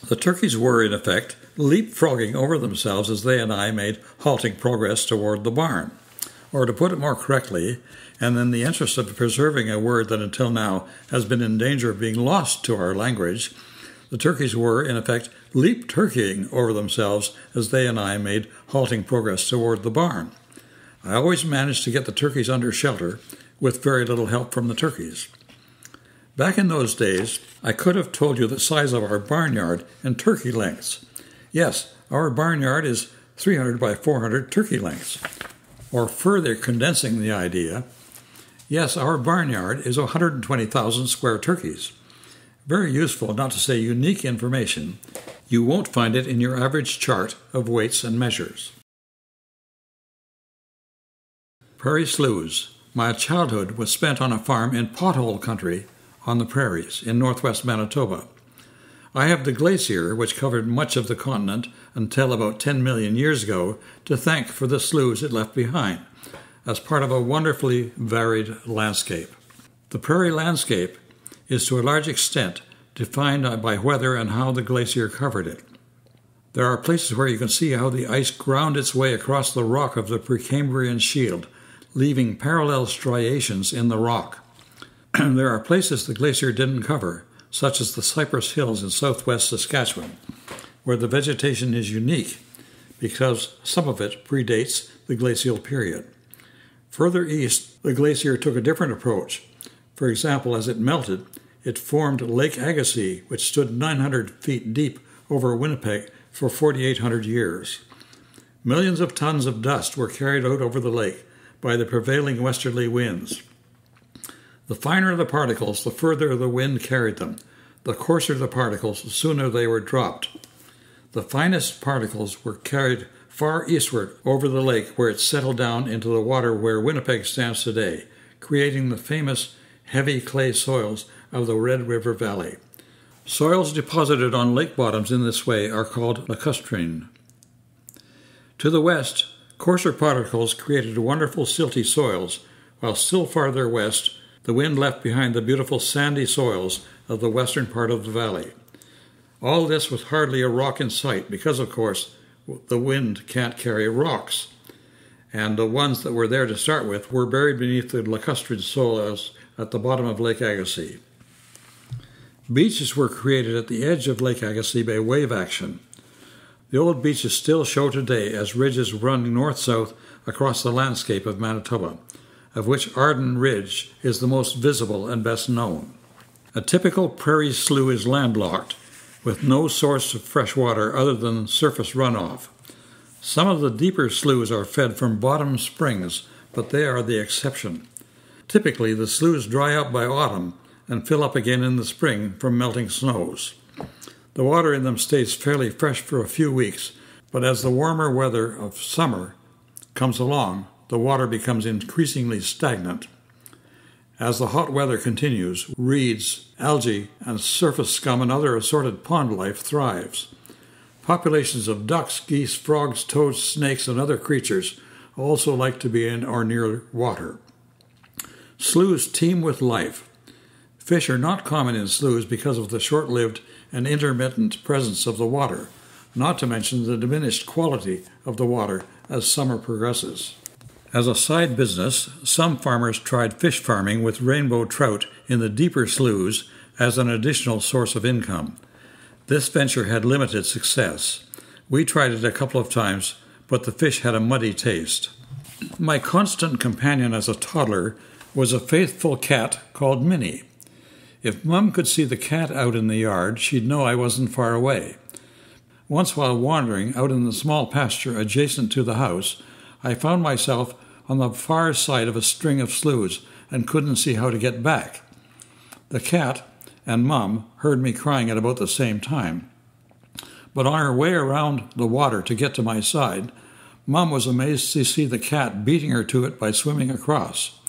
The turkeys were, in effect, leapfrogging over themselves as they and I made halting progress toward the barn. Or to put it more correctly, and in the interest of preserving a word that until now has been in danger of being lost to our language, the turkeys were, in effect, leap-turkeying over themselves as they and I made halting progress toward the barn. I always managed to get the turkeys under shelter with very little help from the turkeys. Back in those days, I could have told you the size of our barnyard in turkey lengths. Yes, our barnyard is 300 by 400 turkey lengths. Or further condensing the idea, yes, our barnyard is 120,000 square turkeys. Very useful, not to say unique information. You won't find it in your average chart of weights and measures. Prairie sloughs. My childhood was spent on a farm in pothole country on the prairies in northwest Manitoba. I have the glacier, which covered much of the continent until about 10 million years ago, to thank for the sloughs it left behind, as part of a wonderfully varied landscape. The prairie landscape is to a large extent defined by weather and how the glacier covered it. There are places where you can see how the ice ground its way across the rock of the Precambrian shield, leaving parallel striations in the rock. There are places the glacier didn't cover, such as the Cypress Hills in southwest Saskatchewan, where the vegetation is unique because some of it predates the glacial period. Further east, the glacier took a different approach. For example, as it melted, it formed Lake Agassiz, which stood 900 feet deep over Winnipeg for 4,800 years. Millions of tons of dust were carried out over the lake by the prevailing westerly winds. The finer the particles, the further the wind carried them. The coarser the particles, the sooner they were dropped. The finest particles were carried far eastward over the lake, where it settled down into the water where Winnipeg stands today, creating the famous heavy clay soils of the Red River Valley. Soils deposited on lake bottoms in this way are called lacustrine. To the west, coarser particles created wonderful silty soils, while still farther west, the wind left behind the beautiful sandy soils of the western part of the valley. All this with hardly a rock in sight, because, of course, the wind can't carry rocks, and the ones that were there to start with were buried beneath the lacustrine soils at the bottom of Lake Agassiz. Beaches were created at the edge of Lake Agassiz by wave action. The old beaches still show today as ridges running north-south across the landscape of Manitoba, of which Arden Ridge is the most visible and best known. A typical prairie slough is landlocked, with no source of fresh water other than surface runoff. Some of the deeper sloughs are fed from bottom springs, but they are the exception. Typically, the sloughs dry up by autumn and fill up again in the spring from melting snows. The water in them stays fairly fresh for a few weeks, but as the warmer weather of summer comes along, the water becomes increasingly stagnant. As the hot weather continues, reeds, algae, and surface scum and other assorted pond life thrives. Populations of ducks, geese, frogs, toads, snakes, and other creatures also like to be in or near water. Sloughs teem with life. Fish are not common in sloughs because of the short-lived and intermittent presence of the water, not to mention the diminished quality of the water as summer progresses. As a side business, some farmers tried fish farming with rainbow trout in the deeper sloughs as an additional source of income. This venture had limited success. We tried it a couple of times, but the fish had a muddy taste. My constant companion as a toddler was a faithful cat called Minnie. If Mum could see the cat out in the yard, she'd know I wasn't far away. Once while wandering out in the small pasture adjacent to the house, I found myself on the far side of a string of sloughs and couldn't see how to get back. The cat and Mum heard me crying at about the same time. But on her way around the water to get to my side, Mum was amazed to see the cat beating her to it by swimming across.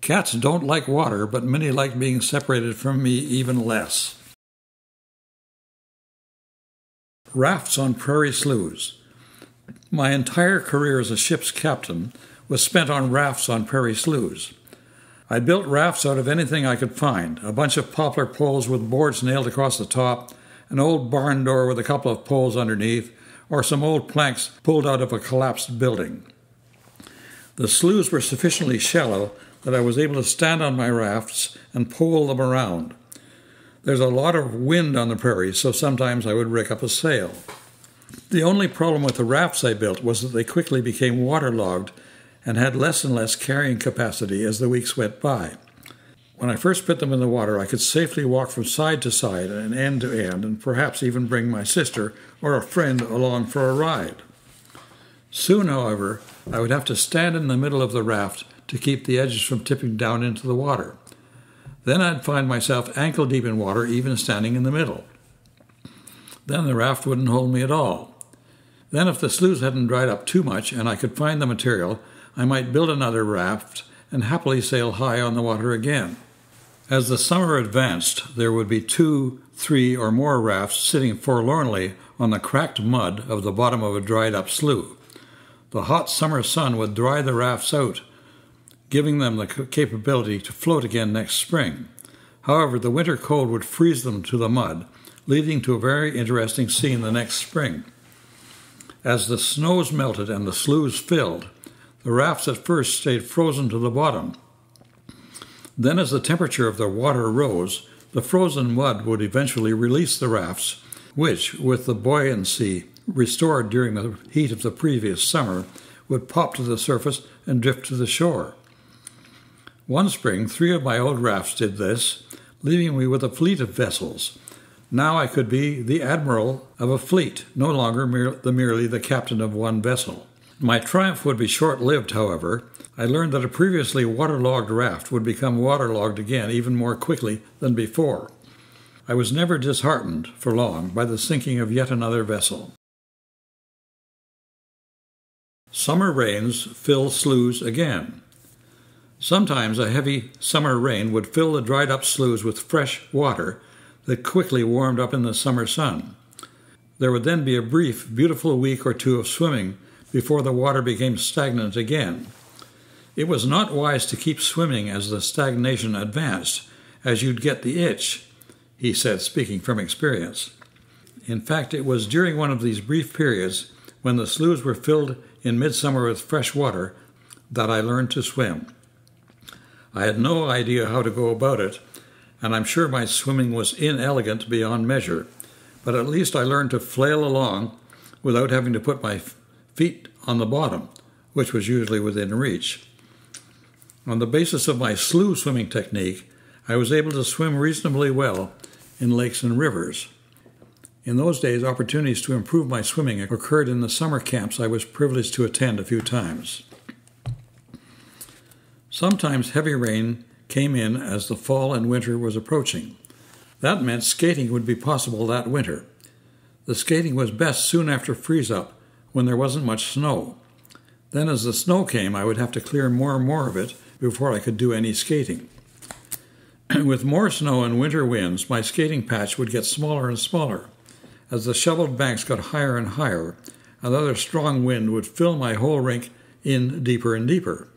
Cats don't like water, but Minnie liked being separated from me even less. Rafts on prairie sloughs. My entire career as a ship's captain was spent on rafts on prairie sloughs. I built rafts out of anything I could find, a bunch of poplar poles with boards nailed across the top, an old barn door with a couple of poles underneath, or some old planks pulled out of a collapsed building. The sloughs were sufficiently shallow that I was able to stand on my rafts and pole them around. There's a lot of wind on the prairie, so sometimes I would rig up a sail. The only problem with the rafts I built was that they quickly became waterlogged and had less and less carrying capacity as the weeks went by. When I first put them in the water, I could safely walk from side to side and end to end, and perhaps even bring my sister or a friend along for a ride. Soon, however, I would have to stand in the middle of the raft to keep the edges from tipping down into the water. Then I'd find myself ankle-deep in water, even standing in the middle. Then the raft wouldn't hold me at all. Then if the sloughs hadn't dried up too much and I could find the material, I might build another raft and happily sail high on the water again. As the summer advanced, there would be 2, 3, or more rafts sitting forlornly on the cracked mud of the bottom of a dried-up slough. The hot summer sun would dry the rafts out, giving them the capability to float again next spring. However, the winter cold would freeze them to the mud, leading to a very interesting scene the next spring. As the snows melted and the sloughs filled, the rafts at first stayed frozen to the bottom. Then as the temperature of the water rose, the frozen mud would eventually release the rafts, which, with the buoyancy restored during the heat of the previous summer, would pop to the surface and drift to the shore. One spring, 3 of my old rafts did this, leaving me with a fleet of vessels. Now I could be the admiral of a fleet, no longer merely the captain of one vessel. My triumph would be short-lived, however. I learned that a previously waterlogged raft would become waterlogged again even more quickly than before. I was never disheartened for long by the sinking of yet another vessel. Summer rains fill sloughs again. Sometimes a heavy summer rain would fill the dried-up sloughs with fresh water that quickly warmed up in the summer sun. There would then be a brief, beautiful week or two of swimming before the water became stagnant again. It was not wise to keep swimming as the stagnation advanced, as you'd get the itch, he said, speaking from experience. In fact, it was during one of these brief periods, when the sloughs were filled in midsummer with fresh water, that I learned to swim. I had no idea how to go about it, and I'm sure my swimming was inelegant beyond measure, but at least I learned to flail along without having to put my feet on the bottom, which was usually within reach. On the basis of my slough swimming technique, I was able to swim reasonably well in lakes and rivers. In those days, opportunities to improve my swimming occurred in the summer camps I was privileged to attend a few times. Sometimes heavy rain came in as the fall and winter was approaching. That meant skating would be possible that winter. The skating was best soon after freeze-up, when there wasn't much snow. Then as the snow came, I would have to clear more and more of it before I could do any skating. With more snow and winter winds, my skating patch would get smaller and smaller. As the shoveled banks got higher and higher, another strong wind would fill my whole rink in deeper and deeper.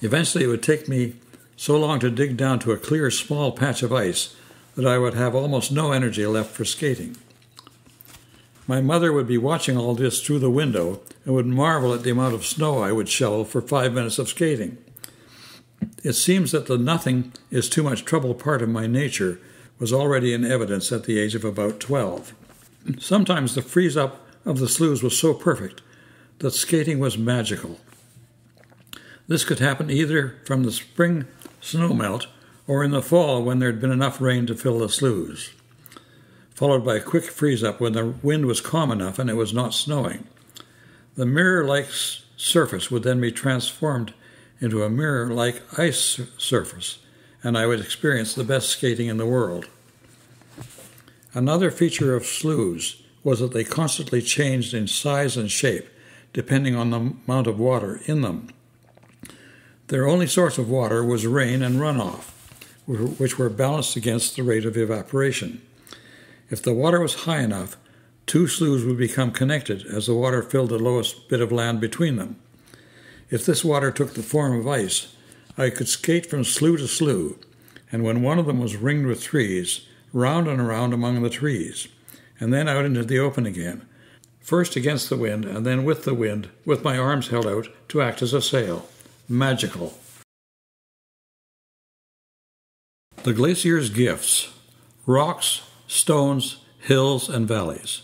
Eventually it would take me so long to dig down to a clear, small patch of ice that I would have almost no energy left for skating. My mother would be watching all this through the window and would marvel at the amount of snow I would shovel for 5 minutes of skating. It seems that the nothing is too much trouble part of my nature was already in evidence at the age of about 12. Sometimes the freeze-up of the sloughs was so perfect that skating was magical. This could happen either from the spring snowmelt or in the fall when there had been enough rain to fill the sloughs, followed by a quick freeze-up when the wind was calm enough and it was not snowing. The mirror-like surface would then be transformed into a mirror-like ice surface, and I would experience the best skating in the world. Another feature of sloughs was that they constantly changed in size and shape, depending on the amount of water in them. Their only source of water was rain and runoff, which were balanced against the rate of evaporation. If the water was high enough, two sloughs would become connected as the water filled the lowest bit of land between them. If this water took the form of ice, I could skate from slough to slough, and when one of them was ringed with trees, round and around among the trees, and then out into the open again, first against the wind and then with the wind, with my arms held out to act as a sail. Magical. The glacier's gifts: rocks, stones, hills, and valleys.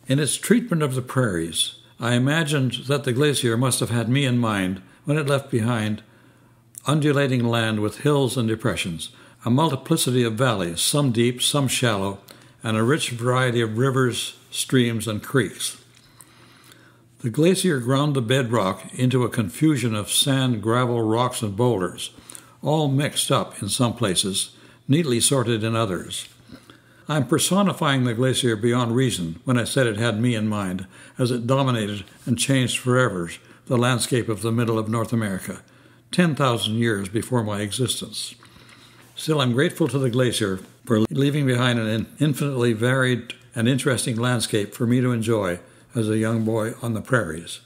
In its treatment of the prairies, I imagined that the glacier must have had me in mind when it left behind undulating land with hills and depressions, a multiplicity of valleys, some deep, some shallow, and a rich variety of rivers, streams, and creeks. The glacier ground the bedrock into a confusion of sand, gravel, rocks, and boulders, all mixed up in some places, neatly sorted in others. I'm personifying the glacier beyond reason when I said it had me in mind, as it dominated and changed forever the landscape of the middle of North America, 10,000 years before my existence. Still, I'm grateful to the glacier for leaving behind an infinitely varied and interesting landscape for me to enjoy as a young boy on the prairies.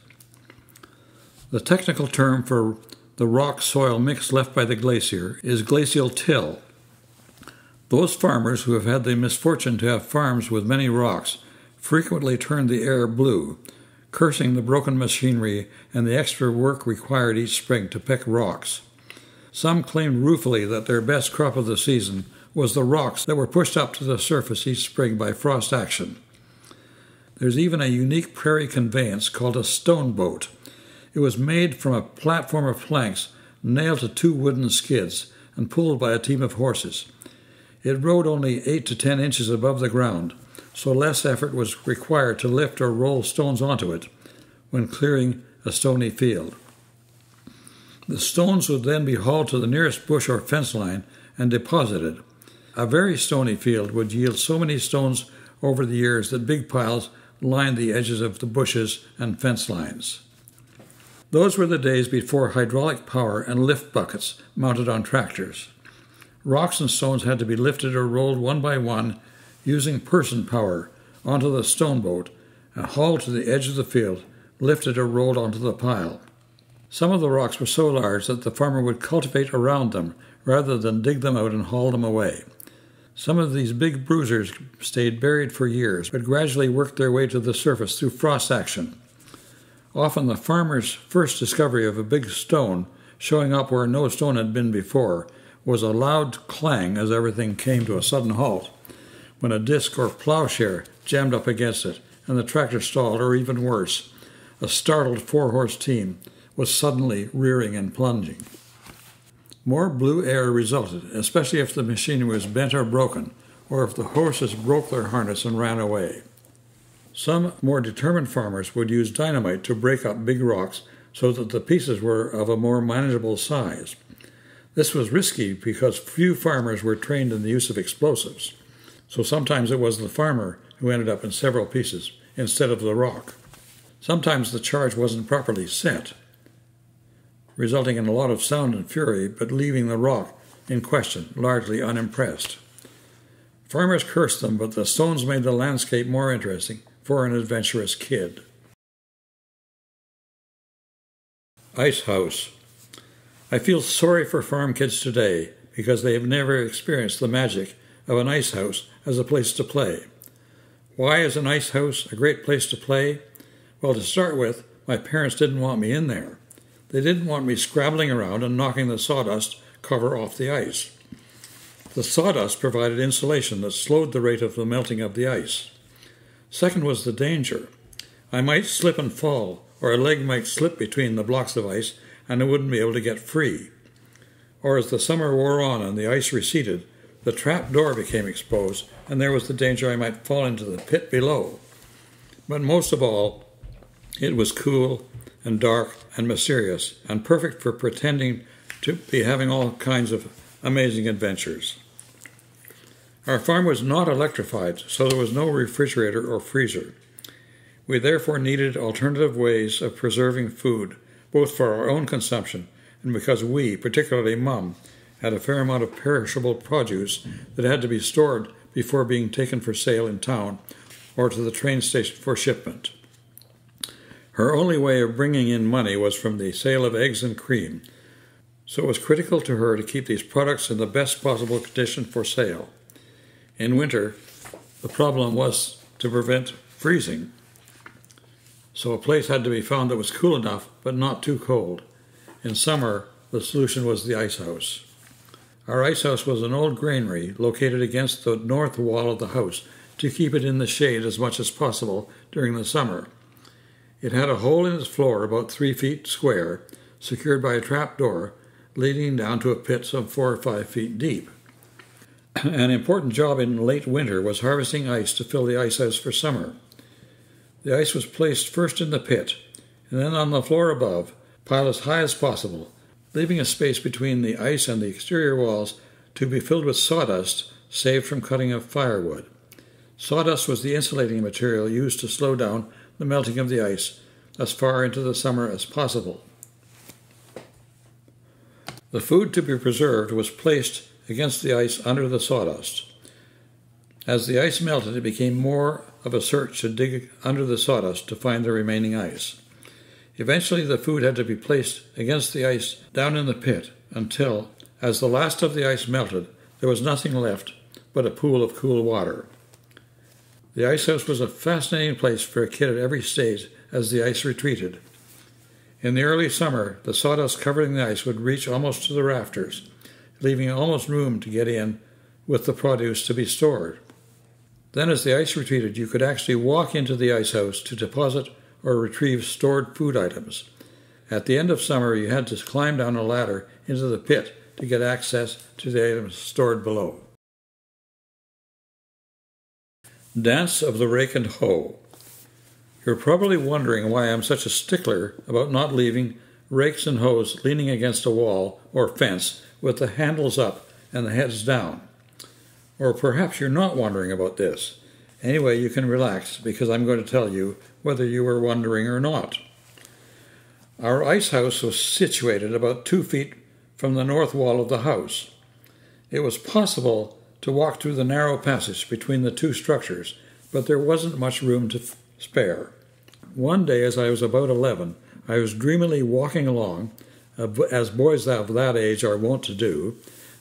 The technical term for the rock-soil mix left by the glacier is glacial till. Those farmers who have had the misfortune to have farms with many rocks frequently turn the air blue, cursing the broken machinery and the extra work required each spring to pick rocks. Some claimed ruefully that their best crop of the season was the rocks that were pushed up to the surface each spring by frost action. There's even a unique prairie conveyance called a stone boat. It was made from a platform of planks nailed to two wooden skids and pulled by a team of horses. It rode only 8 to 10 inches above the ground, so less effort was required to lift or roll stones onto it when clearing a stony field. The stones would then be hauled to the nearest bush or fence line and deposited. A very stony field would yield so many stones over the years that big piles lined the edges of the bushes and fence lines. Those were the days before hydraulic power and lift buckets mounted on tractors. Rocks and stones had to be lifted or rolled one by one using person power onto the stone boat and hauled to the edge of the field, lifted or rolled onto the pile. Some of the rocks were so large that the farmer would cultivate around them rather than dig them out and haul them away. Some of these big bruisers stayed buried for years, but gradually worked their way to the surface through frost action. Often the farmer's first discovery of a big stone showing up where no stone had been before was a loud clang as everything came to a sudden halt, when a disc or plowshare jammed up against it and the tractor stalled, or even worse, a startled four-horse team was suddenly rearing and plunging. More blue air resulted, especially if the machinery was bent or broken, or if the horses broke their harness and ran away. Some more determined farmers would use dynamite to break up big rocks so that the pieces were of a more manageable size. This was risky because few farmers were trained in the use of explosives, so sometimes it was the farmer who ended up in several pieces instead of the rock. Sometimes the charge wasn't properly set, resulting in a lot of sound and fury, but leaving the rock in question largely unimpressed. Farmers cursed them, but the stones made the landscape more interesting for an adventurous kid. Ice house. I feel sorry for farm kids today because they have never experienced the magic of an ice house as a place to play. Why is an ice house a great place to play? Well, to start with, my parents didn't want me in there. They didn't want me scrabbling around and knocking the sawdust cover off the ice. The sawdust provided insulation that slowed the rate of the melting of the ice. Second was the danger. I might slip and fall, or a leg might slip between the blocks of ice and I wouldn't be able to get free. Or as the summer wore on and the ice receded, the trap door became exposed and there was the danger I might fall into the pit below. But most of all, it was cool and dark and mysterious and perfect for pretending to be having all kinds of amazing adventures. Our farm was not electrified, so there was no refrigerator or freezer. We therefore needed alternative ways of preserving food, both for our own consumption and because we, particularly Mum, had a fair amount of perishable produce that had to be stored before being taken for sale in town or to the train station for shipment. Her only way of bringing in money was from the sale of eggs and cream, so it was critical to her to keep these products in the best possible condition for sale. In winter, the problem was to prevent freezing, so a place had to be found that was cool enough but not too cold. In summer, the solution was the ice house. Our ice house was an old granary located against the north wall of the house to keep it in the shade as much as possible during the summer. It had a hole in its floor about 3 feet square, secured by a trap door, leading down to a pit some 4 or 5 feet deep. An important job in late winter was harvesting ice to fill the ice house for summer. The ice was placed first in the pit, and then on the floor above, piled as high as possible, leaving a space between the ice and the exterior walls to be filled with sawdust saved from cutting of firewood. Sawdust was the insulating material used to slow down the melting of the ice as far into the summer as possible. The food to be preserved was placed against the ice under the sawdust. As the ice melted, it became more of a search to dig under the sawdust to find the remaining ice. Eventually, the food had to be placed against the ice down in the pit until, as the last of the ice melted, there was nothing left but a pool of cool water. The ice house was a fascinating place for a kid at every stage as the ice retreated. In the early summer, the sawdust covering the ice would reach almost to the rafters, leaving almost room to get in with the produce to be stored. Then as the ice retreated, you could actually walk into the ice house to deposit or retrieve stored food items. At the end of summer, you had to climb down a ladder into the pit to get access to the items stored below. Dance of the Rake and Hoe. You're probably wondering why I'm such a stickler about not leaving rakes and hoes leaning against a wall or fence with the handles up and the heads down. Or perhaps you're not wondering about this. Anyway, you can relax because I'm going to tell you whether you were wondering or not. Our ice house was situated about 2 feet from the north wall of the house. It was possible to walk through the narrow passage between the two structures, but there wasn't much room to spare. One day, as I was about 11, I was dreamily walking along, as boys of that age are wont to do,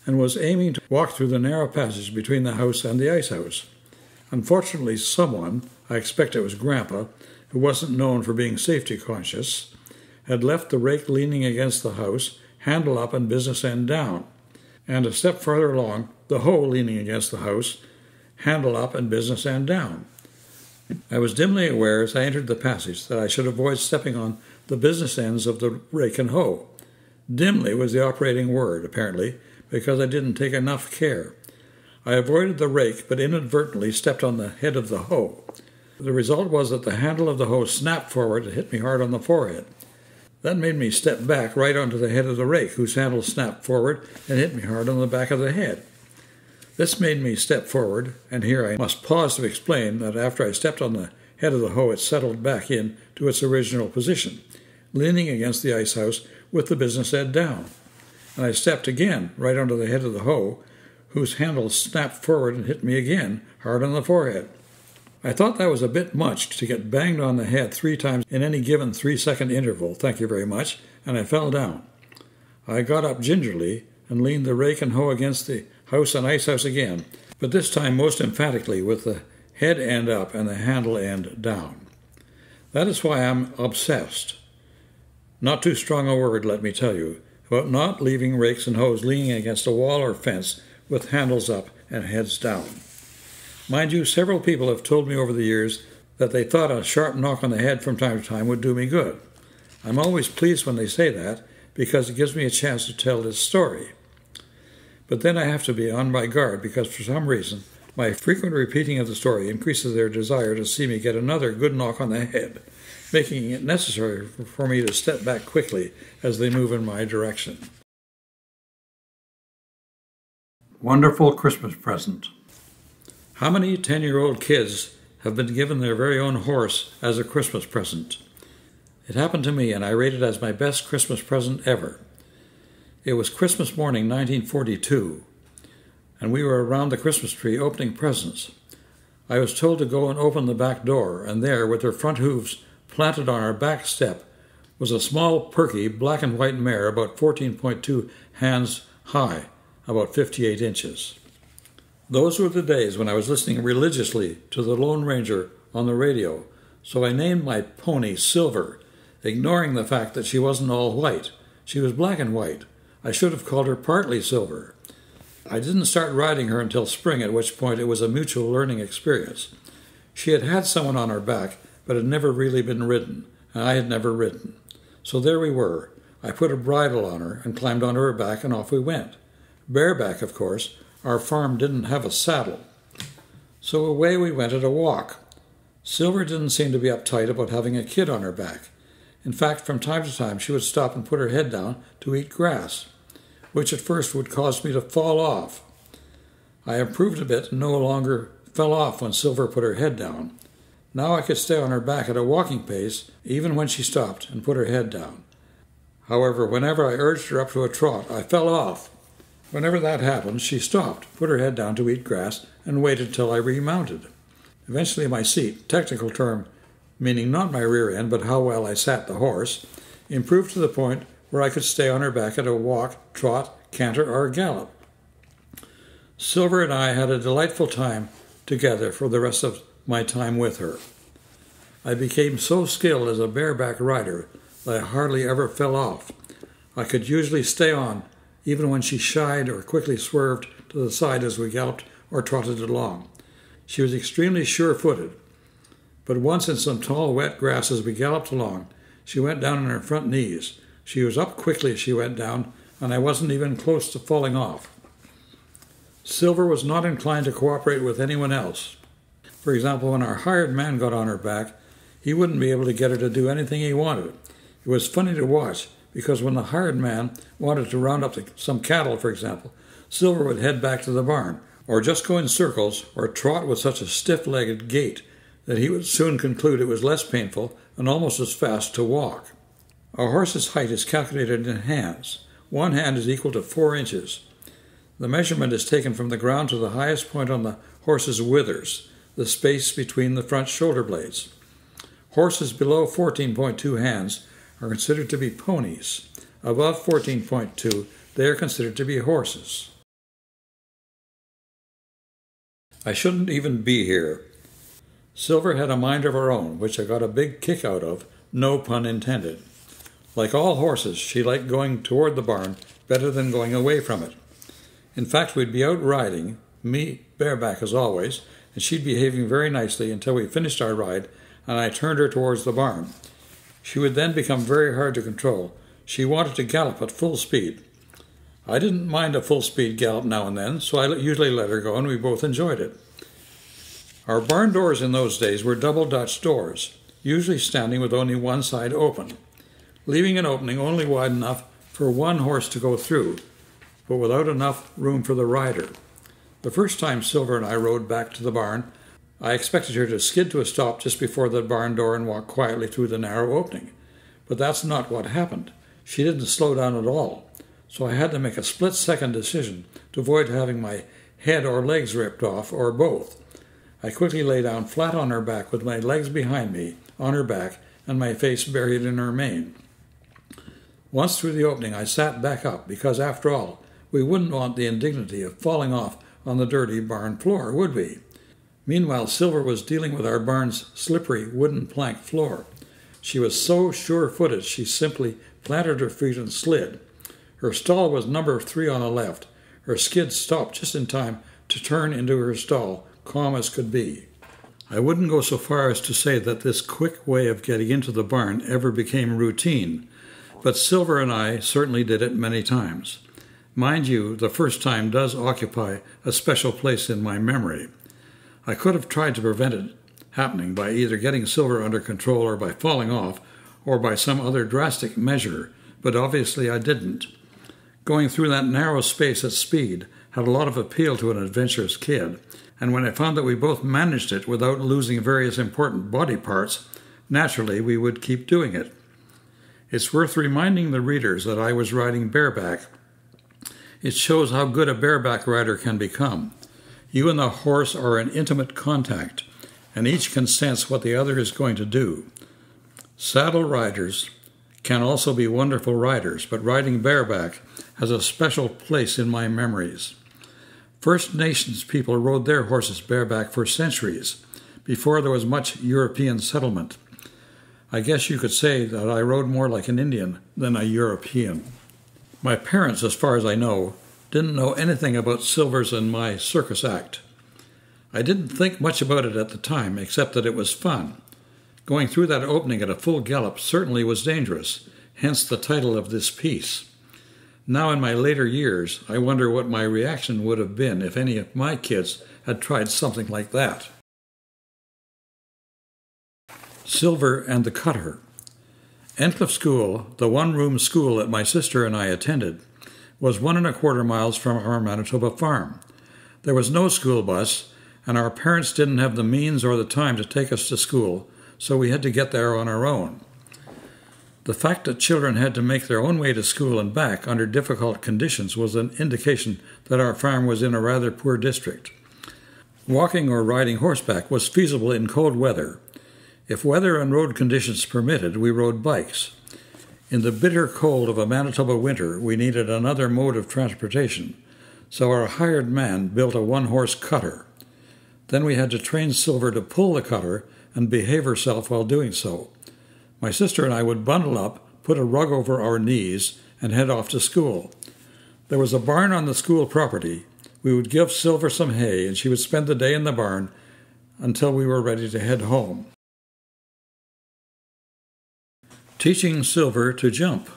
and was aiming to walk through the narrow passage between the house and the ice house. Unfortunately, someone, I expect it was Grandpa, who wasn't known for being safety conscious, had left the rake leaning against the house, handle up and business end down, and a step further along, the hoe leaning against the house, handle up and business end down. I was dimly aware as I entered the passage that I should avoid stepping on the business ends of the rake and hoe. Dimly was the operating word, apparently, because I didn't take enough care. I avoided the rake, but inadvertently stepped on the head of the hoe. The result was that the handle of the hoe snapped forward and hit me hard on the forehead. That made me step back right onto the head of the rake, whose handle snapped forward and hit me hard on the back of the head. This made me step forward, and here I must pause to explain that after I stepped on the head of the hoe, it settled back in to its original position, leaning against the ice house with the business end down. And I stepped again right onto the head of the hoe, whose handle snapped forward and hit me again hard on the forehead. I thought that was a bit much to get banged on the head 3 times in any given 3-second interval, thank you very much, and I fell down. I got up gingerly and leaned the rake and hoe against the house and ice house again, but this time most emphatically with the head end up and the handle end down. That is why I'm obsessed. Not too strong a word, let me tell you, about not leaving rakes and hoes leaning against a wall or fence with handles up and heads down. Mind you, several people have told me over the years that they thought a sharp knock on the head from time to time would do me good. I'm always pleased when they say that because it gives me a chance to tell this story. But then I have to be on my guard because for some reason my frequent repeating of the story increases their desire to see me get another good knock on the head, making it necessary for me to step back quickly as they move in my direction. Wonderful Christmas present. How many 10-year-old kids have been given their very own horse as a Christmas present? It happened to me, and I rate it as my best Christmas present ever. It was Christmas morning, 1942, and we were around the Christmas tree opening presents. I was told to go and open the back door, and there, with her front hooves planted on our back step, was a small, perky, black and white mare about 14.2 hands high, about 58 inches. Those were the days when I was listening religiously to the Lone Ranger on the radio, so I named my pony Silver, ignoring the fact that she wasn't all white. She was black and white. I should have called her partly silver. I didn't start riding her until spring, at which point it was a mutual learning experience. She had had someone on her back, but had never really been ridden, and I had never ridden. So there we were. I put a bridle on her and climbed onto her back, and off we went. Bareback, of course. Our farm didn't have a saddle. So away we went at a walk. Silver didn't seem to be uptight about having a kid on her back. In fact, from time to time she would stop and put her head down to eat grass, which at first would cause me to fall off. I improved a bit and no longer fell off when Silver put her head down. Now I could stay on her back at a walking pace, even when she stopped and put her head down. However, whenever I urged her up to a trot, I fell off. Whenever that happened, she stopped, put her head down to eat grass, and waited till I remounted. Eventually my seat, technical term meaning not my rear end, but how well I sat the horse, improved to the point where I could stay on her back at a walk, trot, canter, or gallop. Silver and I had a delightful time together for the rest of my time with her. I became so skilled as a bareback rider that I hardly ever fell off. I could usually stay on, even when she shied or quickly swerved to the side as we galloped or trotted along. She was extremely sure-footed, but once in some tall, wet grass as we galloped along, she went down on her front knees. She was up quickly as she went down, and I wasn't even close to falling off. Silver was not inclined to cooperate with anyone else. For example, when our hired man got on her back, he wouldn't be able to get her to do anything he wanted. It was funny to watch, because when the hired man wanted to round up some cattle, for example, Silver would head back to the barn, or just go in circles, or trot with such a stiff-legged gait that he would soon conclude it was less painful and almost as fast to walk. A horse's height is calculated in hands. 1 hand is equal to 4 inches. The measurement is taken from the ground to the highest point on the horse's withers, the space between the front shoulder blades. Horses below 14.2 hands are considered to be ponies. Above 14.2, they are considered to be horses. I shouldn't even be here. Silver had a mind of her own, which I got a big kick out of, no pun intended. Like all horses, she liked going toward the barn better than going away from it. In fact, we'd be out riding, me bareback as always, and she'd behaving very nicely until we finished our ride and I turned her towards the barn. She would then become very hard to control. She wanted to gallop at full speed. I didn't mind a full-speed gallop now and then, so I usually let her go, and we both enjoyed it. Our barn doors in those days were double Dutch doors, usually standing with only one side open, leaving an opening only wide enough for one horse to go through, but without enough room for the rider. The first time Silver and I rode back to the barn, I expected her to skid to a stop just before the barn door and walk quietly through the narrow opening. But that's not what happened. She didn't slow down at all, so I had to make a split-second decision to avoid having my head or legs ripped off, or both. I quickly lay down flat on her back with my legs behind me, on her back, and my face buried in her mane. Once through the opening, I sat back up, because after all, we wouldn't want the indignity of falling off on the dirty barn floor, would we? Meanwhile, Silver was dealing with our barn's slippery wooden plank floor. She was so sure-footed she simply planted her feet and slid. Her stall was number 3 on the left. Her skid stopped just in time to turn into her stall, calm as could be. I wouldn't go so far as to say that this quick way of getting into the barn ever became routine, but Silver and I certainly did it many times. Mind you, the first time does occupy a special place in my memory. I could have tried to prevent it happening by either getting Silver under control or by falling off or by some other drastic measure, but obviously I didn't. Going through that narrow space at speed had a lot of appeal to an adventurous kid, and when I found that we both managed it without losing various important body parts, naturally we would keep doing it. It's worth reminding the readers that I was riding bareback. It shows how good a bareback rider can become. You and the horse are in intimate contact, and each can sense what the other is going to do. Saddle riders can also be wonderful riders, but riding bareback has a special place in my memories. First Nations people rode their horses bareback for centuries, before there was much European settlement. I guess you could say that I rode more like an Indian than a European. My parents, as far as I know, didn't know anything about Silver's and my circus act. I didn't think much about it at the time, except that it was fun. Going through that opening at a full gallop certainly was dangerous, hence the title of this piece. Now in my later years, I wonder what my reaction would have been if any of my kids had tried something like that. Silver and the Cutter. Endcliffe School, the one-room school that my sister and I attended, was 1.25 miles from our Manitoba farm. There was no school bus, and our parents didn't have the means or the time to take us to school, so we had to get there on our own. The fact that children had to make their own way to school and back under difficult conditions was an indication that our farm was in a rather poor district. Walking or riding horseback was feasible in cold weather. If weather and road conditions permitted, we rode bikes. In the bitter cold of a Manitoba winter, we needed another mode of transportation, so our hired man built a one-horse cutter. Then we had to train Silver to pull the cutter and behave herself while doing so. My sister and I would bundle up, put a rug over our knees, and head off to school. There was a barn on the school property. We would give Silver some hay, and she would spend the day in the barn until we were ready to head home. Teaching Silver to jump.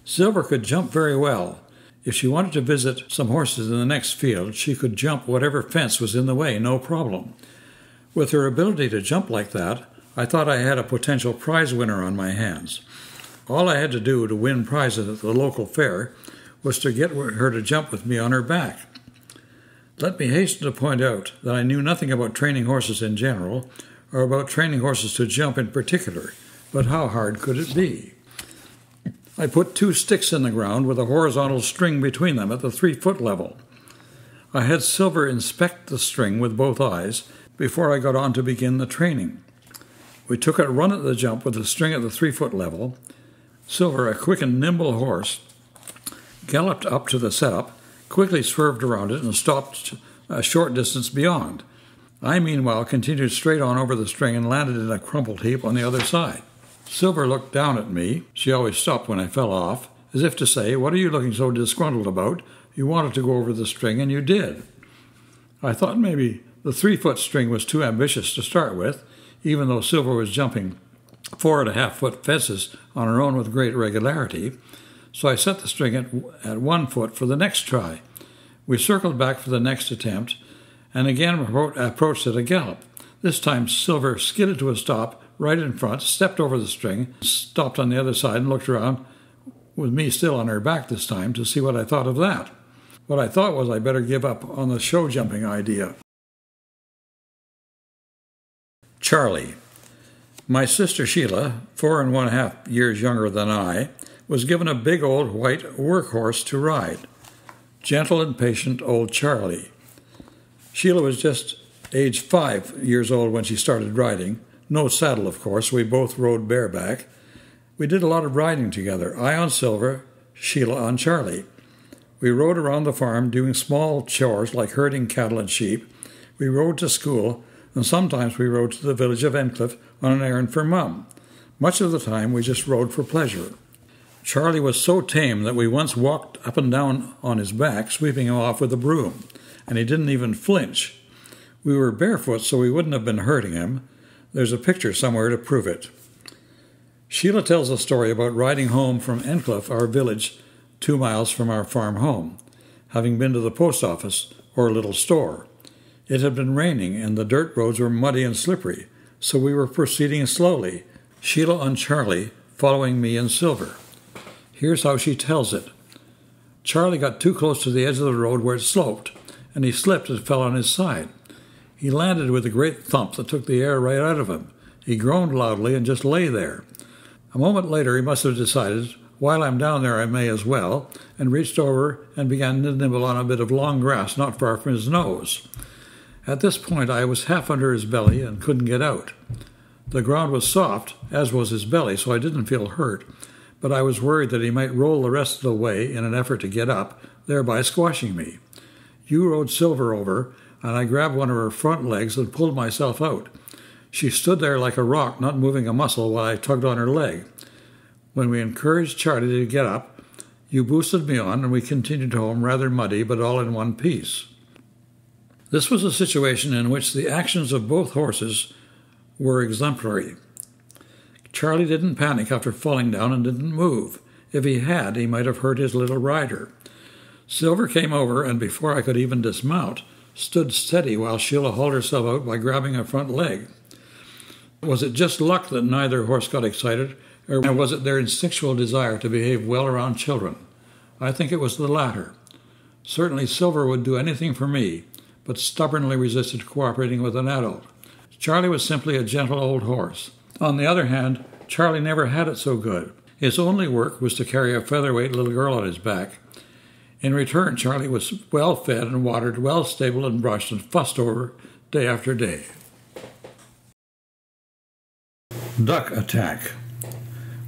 Silver could jump very well. If she wanted to visit some horses in the next field, she could jump whatever fence was in the way, no problem. With her ability to jump like that, I thought I had a potential prize winner on my hands. All I had to do to win prizes at the local fair was to get her to jump with me on her back. Let me hasten to point out that I knew nothing about training horses in general, or about training horses to jump in particular, but how hard could it be? I put 2 sticks in the ground with a horizontal string between them at the 3-foot level. I had Silver inspect the string with both eyes before I got on to begin the training. We took a run at the jump with the string at the 3-foot level. Silver, a quick and nimble horse, galloped up to the setup, quickly swerved around it, and stopped a short distance beyond. I, meanwhile, continued straight on over the string and landed in a crumpled heap on the other side. Silver looked down at me. She always stopped when I fell off, as if to say, "What are you looking so disgruntled about? You wanted to go over the string, and you did." I thought maybe the 3-foot string was too ambitious to start with, even though Silver was jumping 4.5-foot fences on her own with great regularity, so I set the string at 1 foot for the next try. We circled back for the next attempt, and again approached at a gallop. This time Silver skidded to a stop right in front, stepped over the string, stopped on the other side, and looked around, with me still on her back this time, to see what I thought of that. What I thought was I better give up on the show jumping idea. Charlie. My sister Sheila, 4.5 years younger than I, was given a big old white workhorse to ride. Gentle and patient old Charlie. Sheila was just age 5 years old when she started riding. No saddle, of course. We both rode bareback. We did a lot of riding together. I on Silver, Sheila on Charlie. We rode around the farm doing small chores like herding cattle and sheep. We rode to school, and sometimes we rode to the village of Encliffe on an errand for Mum. Much of the time we just rode for pleasure. Charlie was so tame that we once walked up and down on his back, sweeping him off with a broom, and he didn't even flinch. We were barefoot, so we wouldn't have been hurting him. There's a picture somewhere to prove it. Sheila tells a story about riding home from Encliffe, our village, 2 miles from our farm home, having been to the post office or little store. It had been raining, and the dirt roads were muddy and slippery, so we were proceeding slowly, Sheila on Charlie, following me and Silver. Here's how she tells it. Charlie got too close to the edge of the road where it sloped, and he slipped and fell on his side. He landed with a great thump that took the air right out of him. He groaned loudly and just lay there. A moment later he must have decided, while I'm down there I may as well, and reached over and began to nibble on a bit of long grass not far from his nose. At this point I was half under his belly and couldn't get out. The ground was soft, as was his belly, so I didn't feel hurt, but I was worried that he might roll the rest of the way in an effort to get up, thereby squashing me. You rode Silver over, and I grabbed one of her front legs and pulled myself out. She stood there like a rock, not moving a muscle, while I tugged on her leg. When we encouraged Charlie to get up, you boosted me on, and we continued home, rather muddy, but all in one piece. This was a situation in which the actions of both horses were exemplary. Charlie didn't panic after falling down and didn't move. If he had, he might have hurt his little rider. Silver came over, and before I could even dismount, stood steady while Sheila hauled herself out by grabbing a front leg. Was it just luck that neither horse got excited, or was it their instinctual desire to behave well around children? I think it was the latter. Certainly Silver would do anything for me, but stubbornly resisted cooperating with an adult. Charlie was simply a gentle old horse. On the other hand, Charlie never had it so good. His only work was to carry a featherweight little girl on his back. In return, Charlie was well fed and watered, well stabled and brushed and fussed over day after day. Duck attack.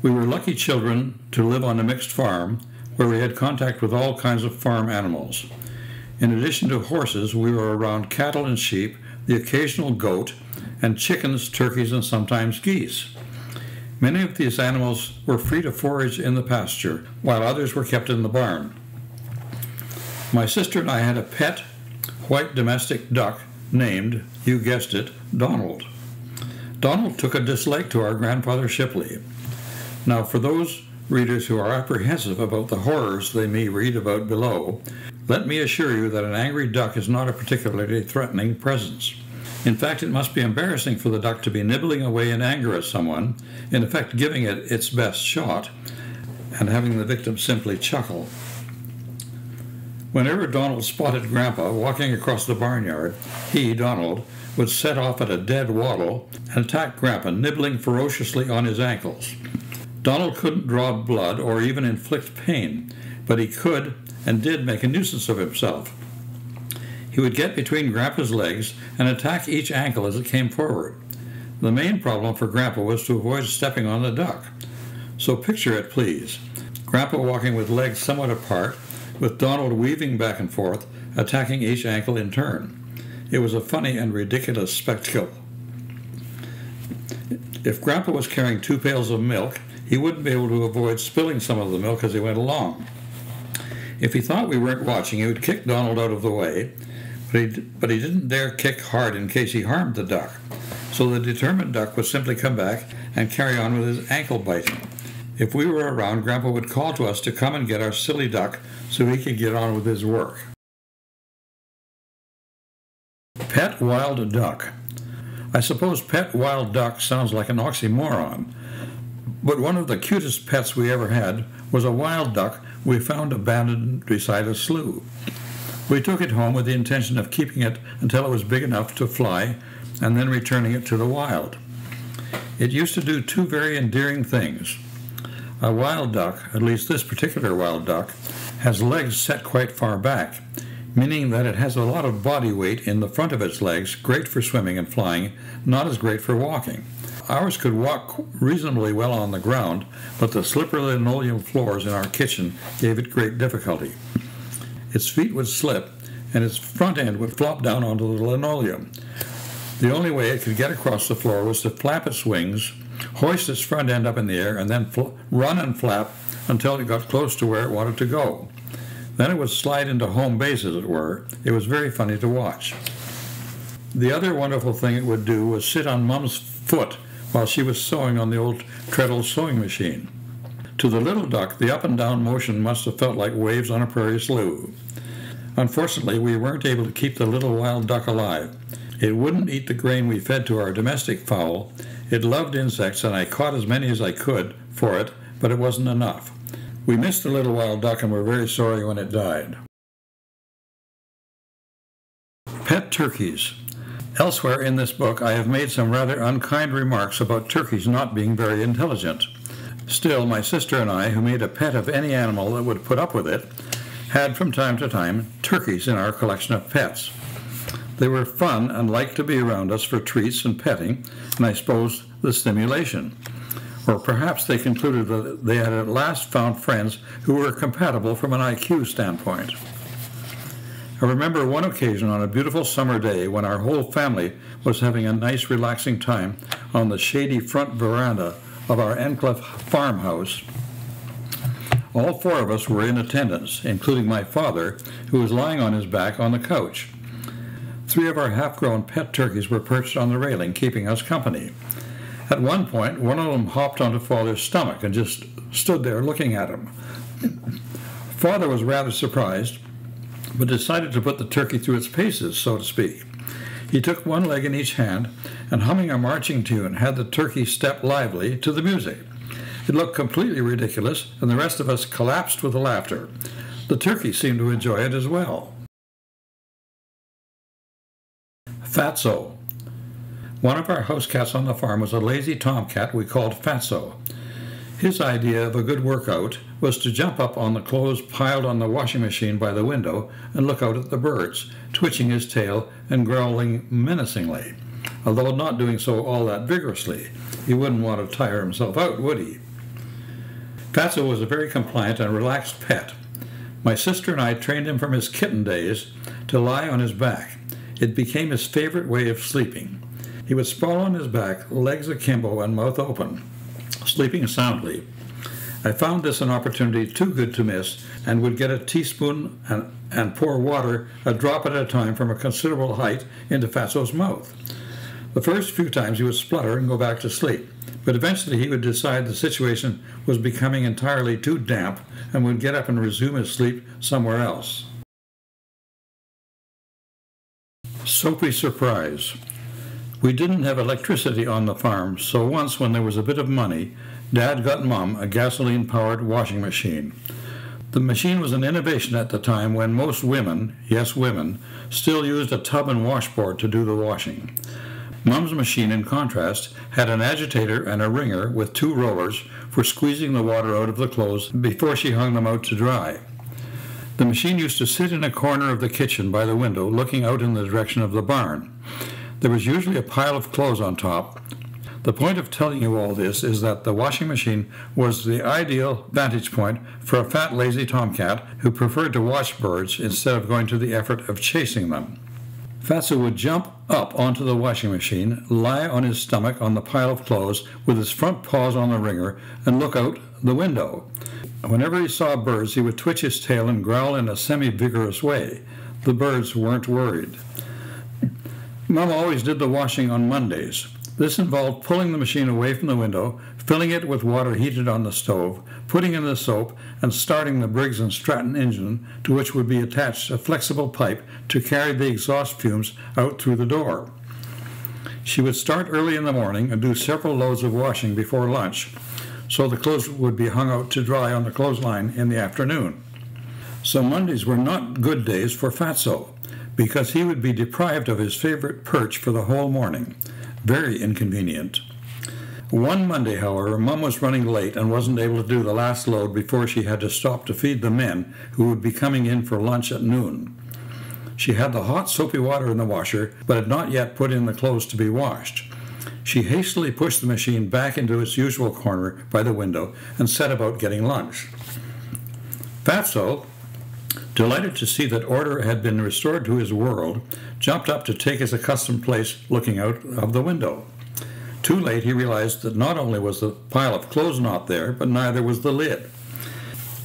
We were lucky children to live on a mixed farm where we had contact with all kinds of farm animals. In addition to horses, we were around cattle and sheep, the occasional goat, and chickens, turkeys, and sometimes geese. Many of these animals were free to forage in the pasture, while others were kept in the barn. My sister and I had a pet, white domestic duck named, you guessed it, Donald. Donald took a dislike to our grandfather Shipley. Now, for those readers who are apprehensive about the horrors they may read about below, let me assure you that an angry duck is not a particularly threatening presence. In fact, it must be embarrassing for the duck to be nibbling away in anger at someone, in effect giving it its best shot, and having the victim simply chuckle. Whenever Donald spotted Grandpa walking across the barnyard, he, Donald, would set off at a dead waddle and attack Grandpa, nibbling ferociously on his ankles. Donald couldn't draw blood or even inflict pain, but he could and did make a nuisance of himself. He would get between Grandpa's legs and attack each ankle as it came forward. The main problem for Grandpa was to avoid stepping on the duck. So picture it, please. Grandpa walking with legs somewhat apart, with Donald weaving back and forth, attacking each ankle in turn. It was a funny and ridiculous spectacle. If Grandpa was carrying 2 pails of milk, he wouldn't be able to avoid spilling some of the milk as he went along. If he thought we weren't watching, he would kick Donald out of the way, but he didn't dare kick hard in case he harmed the duck. So the determined duck would simply come back and carry on with his ankle biting. If we were around, Grandpa would call to us to come and get our silly duck so he could get on with his work. Pet wild duck. I suppose pet wild duck sounds like an oxymoron, but one of the cutest pets we ever had was a wild duck we found abandoned beside a slough. We took it home with the intention of keeping it until it was big enough to fly and then returning it to the wild. It used to do 2 very endearing things. A wild duck, at least this particular wild duck, has legs set quite far back, meaning that it has a lot of body weight in the front of its legs, great for swimming and flying, not as great for walking. Ours could walk reasonably well on the ground, but the slippery linoleum floors in our kitchen gave it great difficulty. Its feet would slip, and its front end would flop down onto the linoleum. The only way it could get across the floor was to flap its wings, hoist its front end up in the air, and then run and flap until it got close to where it wanted to go. Then it would slide into home base, as it were. It was very funny to watch. The other wonderful thing it would do was sit on Mom's foot while she was sewing on the old treadle sewing machine. To the little duck, the up and down motion must have felt like waves on a prairie slough. Unfortunately, we weren't able to keep the little wild duck alive. It wouldn't eat the grain we fed to our domestic fowl. It loved insects, and I caught as many as I could for it, but it wasn't enough. We missed the little wild duck and were very sorry when it died. Pet turkeys. Elsewhere in this book, I have made some rather unkind remarks about turkeys not being very intelligent. Still, my sister and I, who made a pet of any animal that would put up with it, had from time to time turkeys in our collection of pets. They were fun and liked to be around us for treats and petting, and I suppose the stimulation. Or perhaps they concluded that they had at last found friends who were compatible from an IQ standpoint. I remember one occasion on a beautiful summer day when our whole family was having a nice relaxing time on the shady front veranda of our Enclave farmhouse. All 4 of us were in attendance, including my father, who was lying on his back on the couch. 3 of our half-grown pet turkeys were perched on the railing, keeping us company. At one point, one of them hopped onto Father's stomach and just stood there looking at him. Father was rather surprised, but decided to put the turkey through its paces, so to speak. He took one leg in each hand and, humming a marching tune, had the turkey step lively to the music. It looked completely ridiculous, and the rest of us collapsed with laughter. The turkey seemed to enjoy it as well. Fatso. One of our house cats on the farm was a lazy tomcat we called Fatso. His idea of a good workout was to jump up on the clothes piled on the washing machine by the window and look out at the birds, twitching his tail and growling menacingly, although not doing so all that vigorously. He wouldn't want to tire himself out, would he? Fatso was a very compliant and relaxed pet. My sister and I trained him from his kitten days to lie on his back. It became his favorite way of sleeping. He would sprawl on his back, legs akimbo and mouth open, sleeping soundly. I found this an opportunity too good to miss and would get a teaspoon and pour water a drop at a time from a considerable height into Fatso's mouth. The first few times he would splutter and go back to sleep, but eventually he would decide the situation was becoming entirely too damp and would get up and resume his sleep somewhere else. Soapy surprise. We didn't have electricity on the farm, so once when there was a bit of money, Dad got Mom a gasoline-powered washing machine. The machine was an innovation at the time when most women, yes women, still used a tub and washboard to do the washing. Mom's machine, in contrast, had an agitator and a wringer with 2 rollers for squeezing the water out of the clothes before she hung them out to dry. The machine used to sit in a corner of the kitchen by the window looking out in the direction of the barn. There was usually a pile of clothes on top. The point of telling you all this is that the washing machine was the ideal vantage point for a fat, lazy tomcat who preferred to watch birds instead of going to the effort of chasing them. Fatso would jump up onto the washing machine, lie on his stomach on the pile of clothes with his front paws on the wringer, and look out the window. Whenever he saw birds, he would twitch his tail and growl in a semi-vigorous way. The birds weren't worried. Mom always did the washing on Mondays. This involved pulling the machine away from the window, filling it with water heated on the stove, putting in the soap, and starting the Briggs & Stratton engine, to which would be attached a flexible pipe to carry the exhaust fumes out through the door. She would start early in the morning and do several loads of washing before lunch, so the clothes would be hung out to dry on the clothesline in the afternoon. So Mondays were not good days for Fatso, because he would be deprived of his favorite perch for the whole morning. Very inconvenient. One Monday, however, Mom was running late and wasn't able to do the last load before she had to stop to feed the men who would be coming in for lunch at noon. She had the hot, soapy water in the washer, but had not yet put in the clothes to be washed. She hastily pushed the machine back into its usual corner by the window and set about getting lunch. Fatso, delighted to see that order had been restored to his world, jumped up to take his accustomed place looking out of the window. Too late, he realized that not only was the pile of clothes not there, but neither was the lid.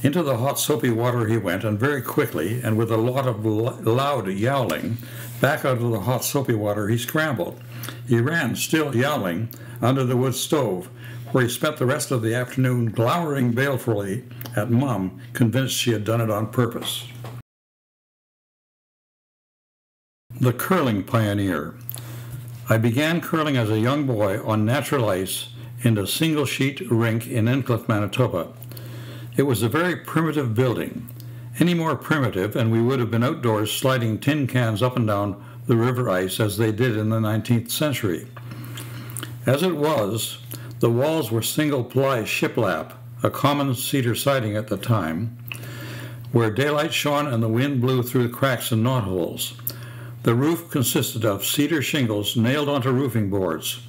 Into the hot, soapy water he went, and very quickly, and with a lot of loud yowling, back out of the hot, soapy water he scrambled. He ran, still yowling, under the wood stove, where he spent the rest of the afternoon glowering balefully at Mom, convinced she had done it on purpose. The curling pioneer. I began curling as a young boy on natural ice in a single-sheet rink in Encliffe, Manitoba. It was a very primitive building. Any more primitive, and we would have been outdoors sliding tin cans up and down the river ice as they did in the 19th century. As it was, the walls were single-ply shiplap, a common cedar siding at the time, where daylight shone and the wind blew through the cracks and knotholes. The roof consisted of cedar shingles nailed onto roofing boards.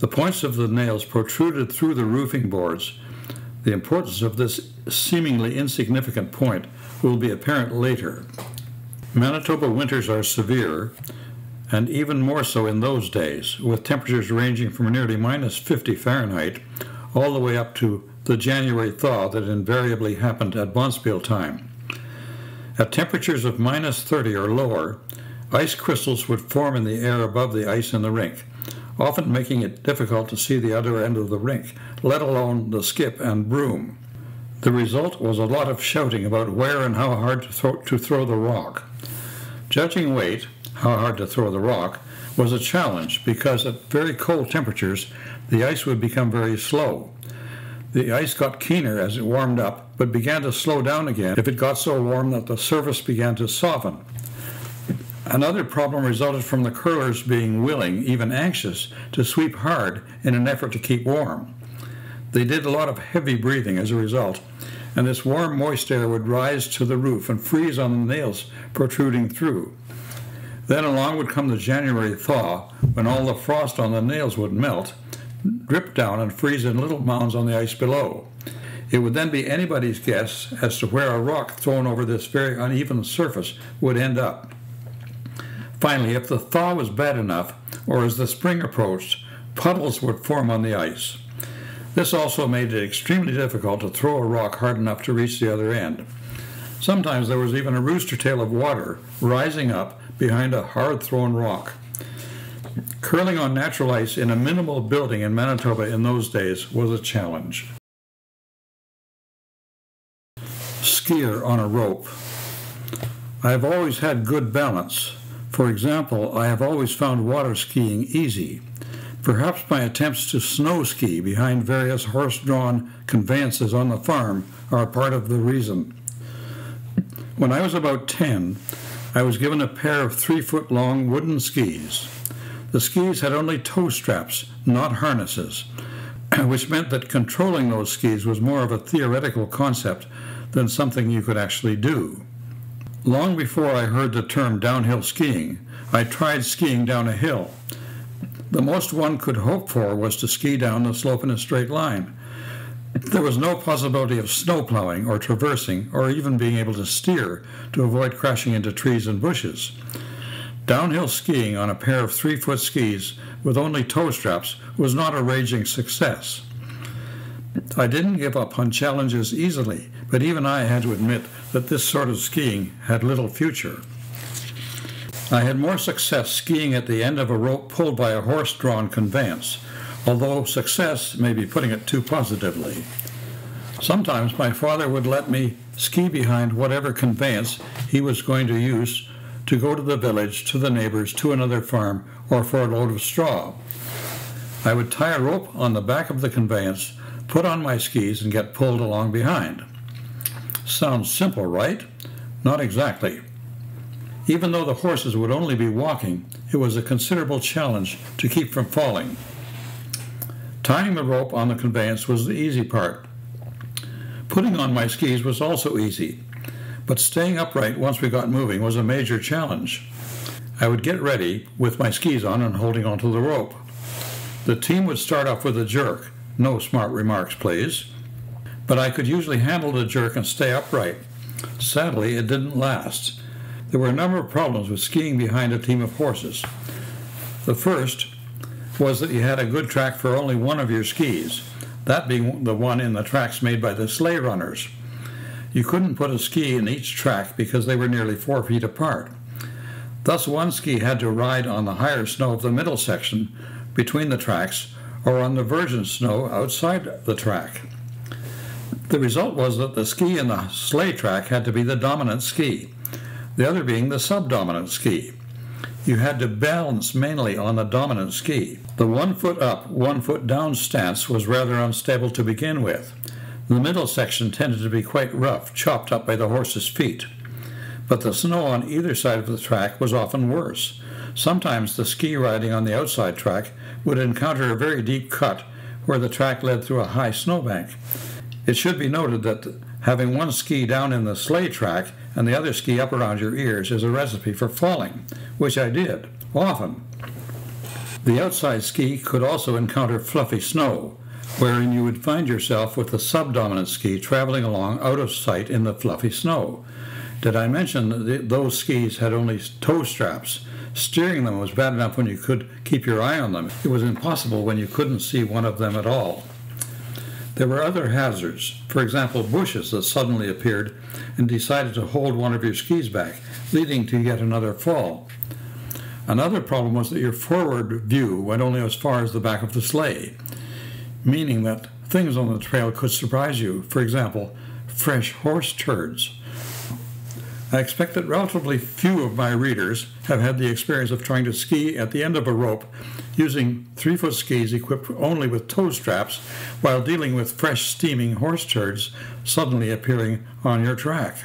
The points of the nails protruded through the roofing boards. The importance of this seemingly insignificant point will be apparent later. Manitoba winters are severe, and even more so in those days, with temperatures ranging from nearly -50 Fahrenheit all the way up to the January thaw that invariably happened at bonspiel time. At temperatures of -30 or lower, ice crystals would form in the air above the ice in the rink, often making it difficult to see the other end of the rink, let alone the skip and broom. The result was a lot of shouting about where and how hard to throw the rock. Judging weight, how hard to throw the rock, was a challenge because at very cold temperatures the ice would become very slow. The ice got keener as it warmed up, but began to slow down again if it got so warm that the surface began to soften. Another problem resulted from the curlers being willing, even anxious, to sweep hard in an effort to keep warm. They did a lot of heavy breathing as a result, and this warm, moist air would rise to the roof and freeze on the nails protruding through. Then along would come the January thaw, when all the frost on the nails would melt, drip down and freeze in little mounds on the ice below. It would then be anybody's guess as to where a rock thrown over this very uneven surface would end up. Finally, if the thaw was bad enough, or as the spring approached, puddles would form on the ice. This also made it extremely difficult to throw a rock hard enough to reach the other end. Sometimes there was even a rooster tail of water rising up behind a hard-thrown rock. Curling on natural ice in a minimal building in Manitoba in those days was a challenge. Skier on a rope. I've always had good balance. For example, I have always found water skiing easy. Perhaps my attempts to snow ski behind various horse-drawn conveyances on the farm are part of the reason. When I was about 10, I was given a pair of 3-foot-long wooden skis. The skis had only toe straps, not harnesses, which meant that controlling those skis was more of a theoretical concept than something you could actually do. Long before I heard the term downhill skiing, I tried skiing down a hill. The most one could hope for was to ski down the slope in a straight line. There was no possibility of snow plowing or traversing or even being able to steer to avoid crashing into trees and bushes. Downhill skiing on a pair of 3-foot skis with only toe straps was not a raging success. I didn't give up on challenges easily, but even I had to admit that this sort of skiing had little future. I had more success skiing at the end of a rope pulled by a horse-drawn conveyance, although success may be putting it too positively. Sometimes my father would let me ski behind whatever conveyance he was going to use to go to the village, to the neighbors, to another farm, or for a load of straw. I would tie a rope on the back of the conveyance, put on my skis, and get pulled along behind. Sounds simple, right? Not exactly. Even though the horses would only be walking, it was a considerable challenge to keep from falling. Tying the rope on the conveyance was the easy part. Putting on my skis was also easy, but staying upright once we got moving was a major challenge. I would get ready with my skis on and holding onto the rope. The team would start off with a jerk. No smart remarks, please. But I could usually handle the jerk and stay upright. Sadly, it didn't last. There were a number of problems with skiing behind a team of horses. The first was that you had a good track for only one of your skis, that being the one in the tracks made by the sleigh runners. You couldn't put a ski in each track because they were nearly 4 feet apart. Thus, one ski had to ride on the higher snow of the middle section between the tracks or on the virgin snow outside the track. The result was that the ski in the sleigh track had to be the dominant ski, the other being the subdominant ski. You had to balance mainly on the dominant ski. The 1 foot up, 1 foot down stance was rather unstable to begin with. The middle section tended to be quite rough, chopped up by the horse's feet. But the snow on either side of the track was often worse. Sometimes the ski riding on the outside track would encounter a very deep cut where the track led through a high snowbank. It should be noted that having one ski down in the sleigh track and the other ski up around your ears is a recipe for falling, which I did, often. The outside ski could also encounter fluffy snow, wherein you would find yourself with the subdominant ski traveling along out of sight in the fluffy snow. Did I mention that those skis had only toe straps? Steering them was bad enough when you could keep your eye on them. It was impossible when you couldn't see one of them at all. There were other hazards, for example, bushes that suddenly appeared and decided to hold one of your skis back, leading to yet another fall. Another problem was that your forward view went only as far as the back of the sleigh, meaning that things on the trail could surprise you. For example, fresh horse turds. I expect that relatively few of my readers have had the experience of trying to ski at the end of a rope using 3-foot skis equipped only with toe straps while dealing with fresh steaming horse turds suddenly appearing on your track.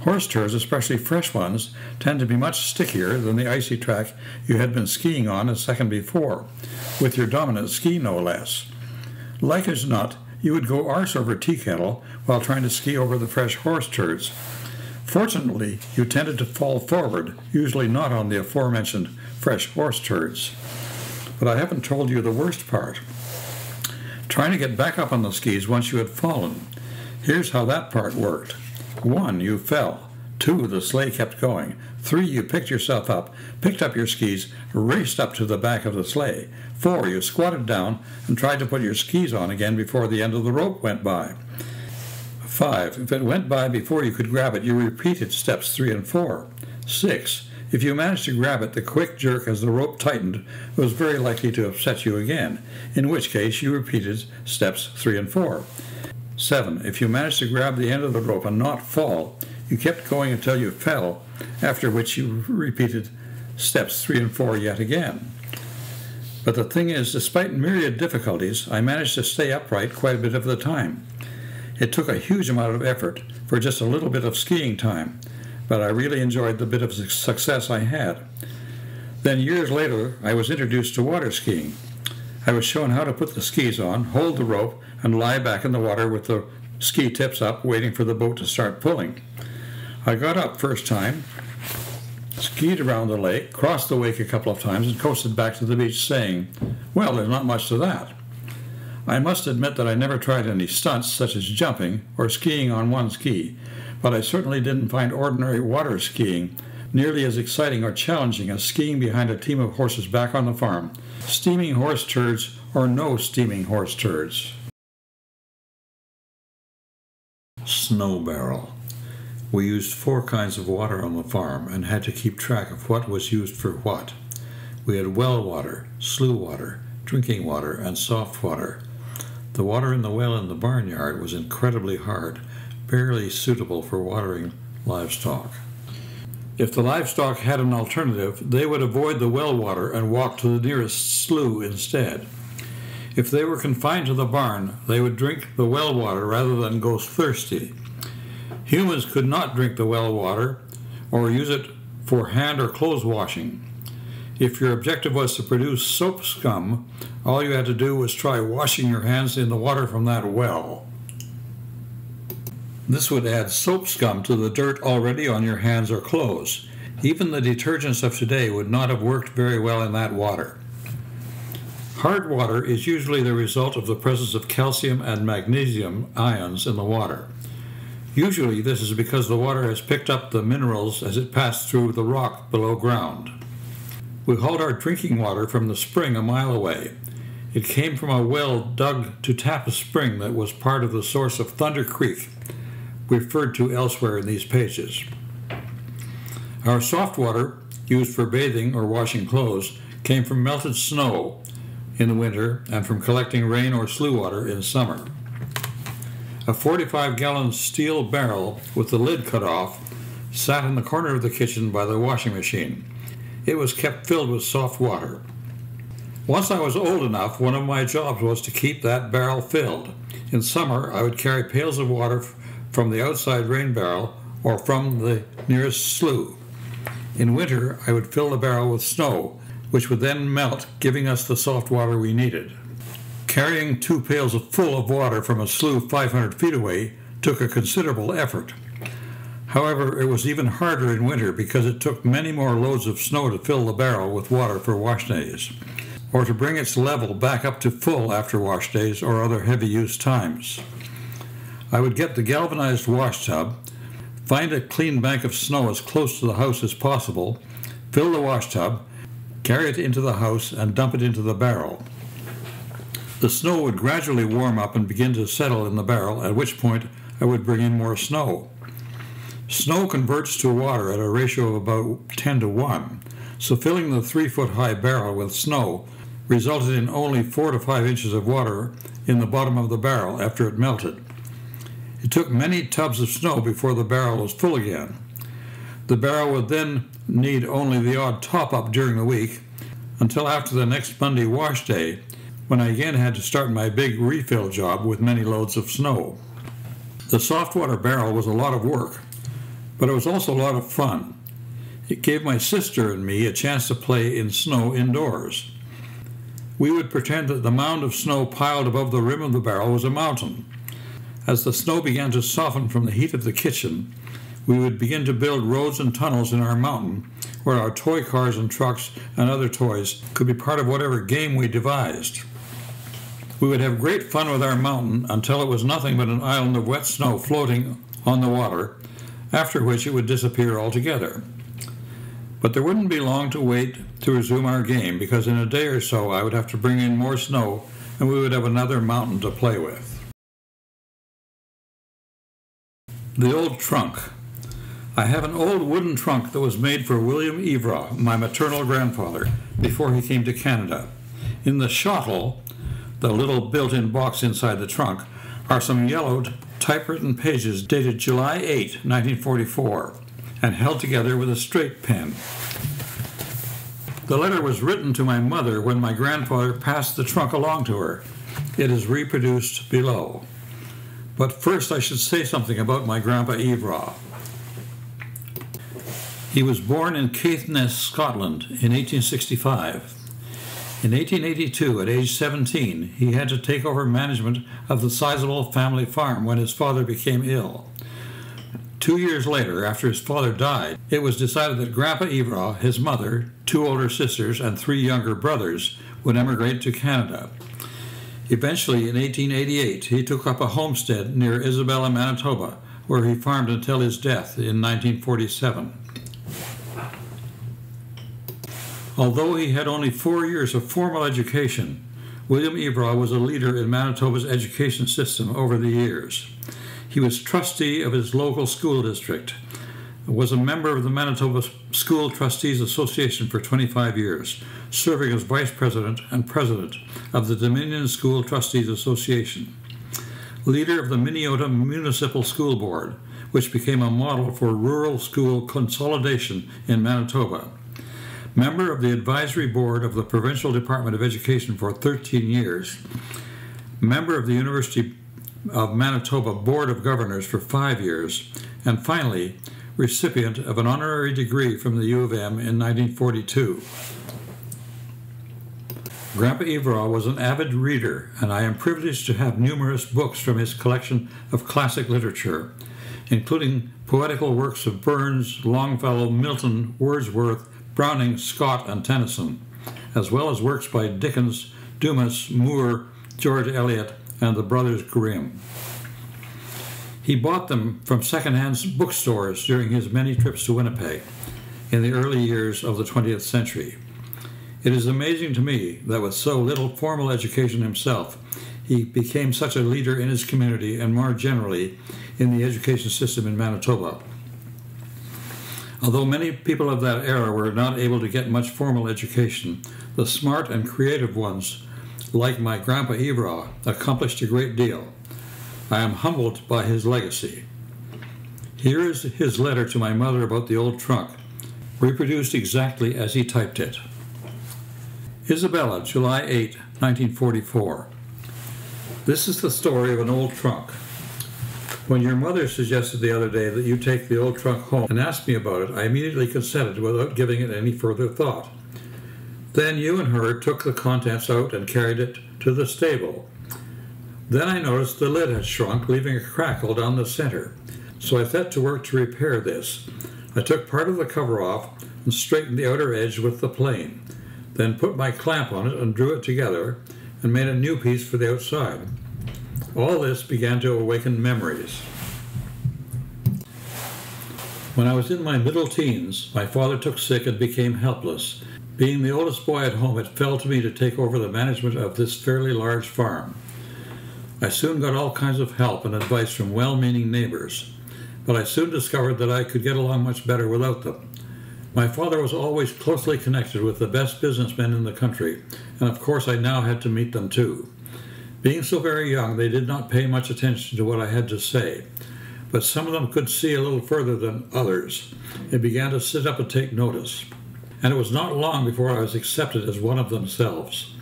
Horse turds, especially fresh ones, tend to be much stickier than the icy track you had been skiing on a second before, with your dominant ski no less. Like as not, you would go arse over tea kettle while trying to ski over the fresh horse turds. Fortunately, you tended to fall forward, usually not on the aforementioned fresh horse turds. But I haven't told you the worst part. Trying to get back up on the skis once you had fallen. Here's how that part worked. 1, you fell. 2, the sleigh kept going. 3, you picked yourself up, picked up your skis, raced up to the back of the sleigh. 4, you squatted down and tried to put your skis on again before the end of the rope went by. 5, if it went by before you could grab it, you repeated steps 3 and 4. 6, if you managed to grab it, the quick jerk as the rope tightened was very likely to upset you again, in which case you repeated steps 3 and 4. 7, if you managed to grab the end of the rope and not fall, you kept going until you fell, after which you repeated steps 3 and 4 yet again. But the thing is, despite myriad difficulties, I managed to stay upright quite a bit of the time. It took a huge amount of effort for just a little bit of skiing time, but I really enjoyed the bit of success I had. Then years later, I was introduced to water skiing. I was shown how to put the skis on, hold the rope, and lie back in the water with the ski tips up, waiting for the boat to start pulling. I got up first time, skied around the lake, crossed the wake a couple of times, and coasted back to the beach saying, "Well, there's not much to that." I must admit that I never tried any stunts such as jumping or skiing on one ski, but I certainly didn't find ordinary water skiing nearly as exciting or challenging as skiing behind a team of horses back on the farm, steaming horse turds or no steaming horse turds. Snow barrel. We used 4 kinds of water on the farm and had to keep track of what was used for what. We had well water, slough water, drinking water, and soft water. The water in the well in the barnyard was incredibly hard, barely suitable for watering livestock. If the livestock had an alternative, they would avoid the well water and walk to the nearest slough instead. If they were confined to the barn, they would drink the well water rather than go thirsty. Humans could not drink the well water or use it for hand or clothes washing. If your objective was to produce soap scum, all you had to do was try washing your hands in the water from that well. This would add soap scum to the dirt already on your hands or clothes. Even the detergents of today would not have worked very well in that water. Hard water is usually the result of the presence of calcium and magnesium ions in the water. Usually this is because the water has picked up the minerals as it passed through the rock below ground. We hauled our drinking water from the spring a mile away. It came from a well dug to tap a spring that was part of the source of Thunder Creek, referred to elsewhere in these pages. Our soft water, used for bathing or washing clothes, came from melted snow in the winter and from collecting rain or slough water in summer. A 45-gallon steel barrel with the lid cut off sat in the corner of the kitchen by the washing machine. It was kept filled with soft water. Once I was old enough, one of my jobs was to keep that barrel filled. In summer, I would carry pails of water from the outside rain barrel or from the nearest slough. In winter, I would fill the barrel with snow, which would then melt, giving us the soft water we needed. Carrying 2 pails full of water from a slough 500 feet away took a considerable effort. However, it was even harder in winter because it took many more loads of snow to fill the barrel with water for wash days, or to bring its level back up to full after wash days or other heavy use times. I would get the galvanized wash tub, find a clean bank of snow as close to the house as possible, fill the wash tub, carry it into the house, and dump it into the barrel. The snow would gradually warm up and begin to settle in the barrel, at which point I would bring in more snow. Snow converts to water at a ratio of about 10 to 1, so filling the 3-foot-high barrel with snow resulted in only 4 to 5 inches of water in the bottom of the barrel after it melted. It took many tubs of snow before the barrel was full again. The barrel would then need only the odd top-up during the week until after the next Monday wash day, when I again had to start my big refill job with many loads of snow. The soft water barrel was a lot of work, but it was also a lot of fun. It gave my sister and me a chance to play in snow indoors. We would pretend that the mound of snow piled above the rim of the barrel was a mountain. As the snow began to soften from the heat of the kitchen, we would begin to build roads and tunnels in our mountain where our toy cars and trucks and other toys could be part of whatever game we devised. We would have great fun with our mountain until it was nothing but an island of wet snow floating on the water, after which it would disappear altogether. But there wouldn't be long to wait to resume our game, because in a day or so I would have to bring in more snow and we would have another mountain to play with. The old trunk. I have an old wooden trunk that was made for William Evraw, my maternal grandfather, before he came to Canada. In the shottle, the little built-in box inside the trunk, are some yellowed, typewritten pages dated July 8, 1944. and held together with a straight pen. The letter was written to my mother when my grandfather passed the trunk along to her. It is reproduced below. But first I should say something about my Grandpa Evraw. He was born in Caithness, Scotland in 1865. In 1882, at age 17, he had to take over management of the sizable family farm when his father became ill. 2 years later, after his father died, it was decided that Grandpa Evraw, his mother, 2 older sisters, and 3 younger brothers would emigrate to Canada. Eventually, in 1888, he took up a homestead near Isabella, Manitoba, where he farmed until his death in 1947. Although he had only 4 years of formal education, William Evraw was a leader in Manitoba's education system over the years. He was trustee of his local school district, was a member of the Manitoba School Trustees Association for 25 years, serving as vice president and president of the Dominion School Trustees Association, leader of the Minneota Municipal School Board, which became a model for rural school consolidation in Manitoba, member of the advisory board of the Provincial Department of Education for 13 years, member of the University of Manitoba Board of Governors for 5 years, and finally, recipient of an honorary degree from the U of M in 1942. Grandpa Evraw was an avid reader, and I am privileged to have numerous books from his collection of classic literature, including poetical works of Burns, Longfellow, Milton, Wordsworth, Browning, Scott, and Tennyson, as well as works by Dickens, Dumas, Moore, George Eliot, and the Brothers Grimm. He bought them from second-hand bookstores during his many trips to Winnipeg in the early years of the 20th century. It is amazing to me that with so little formal education himself, he became such a leader in his community and more generally in the education system in Manitoba. Although many people of that era were not able to get much formal education, the smart and creative ones, like my Grandpa Evraw, accomplished a great deal. I am humbled by his legacy. Here is his letter to my mother about the old trunk, reproduced exactly as he typed it. Isabella, July 8, 1944. This is the story of an old trunk. When your mother suggested the other day that you take the old trunk home and asked me about it, I immediately consented without giving it any further thought. Then you and her took the contents out and carried it to the stable. Then I noticed the lid had shrunk, leaving a crackle down the center. So I set to work to repair this. I took part of the cover off and straightened the outer edge with the plane, then put my clamp on it and drew it together and made a new piece for the outside. All this began to awaken memories. When I was in my middle teens, my father took sick and became helpless. Being the oldest boy at home, it fell to me to take over the management of this fairly large farm. I soon got all kinds of help and advice from well-meaning neighbors, but I soon discovered that I could get along much better without them. My father was always closely connected with the best businessmen in the country, and of course I now had to meet them too. Being so very young, they did not pay much attention to what I had to say, but some of them could see a little further than others and began to sit up and take notice. And it was not long before I was accepted as one of themselves.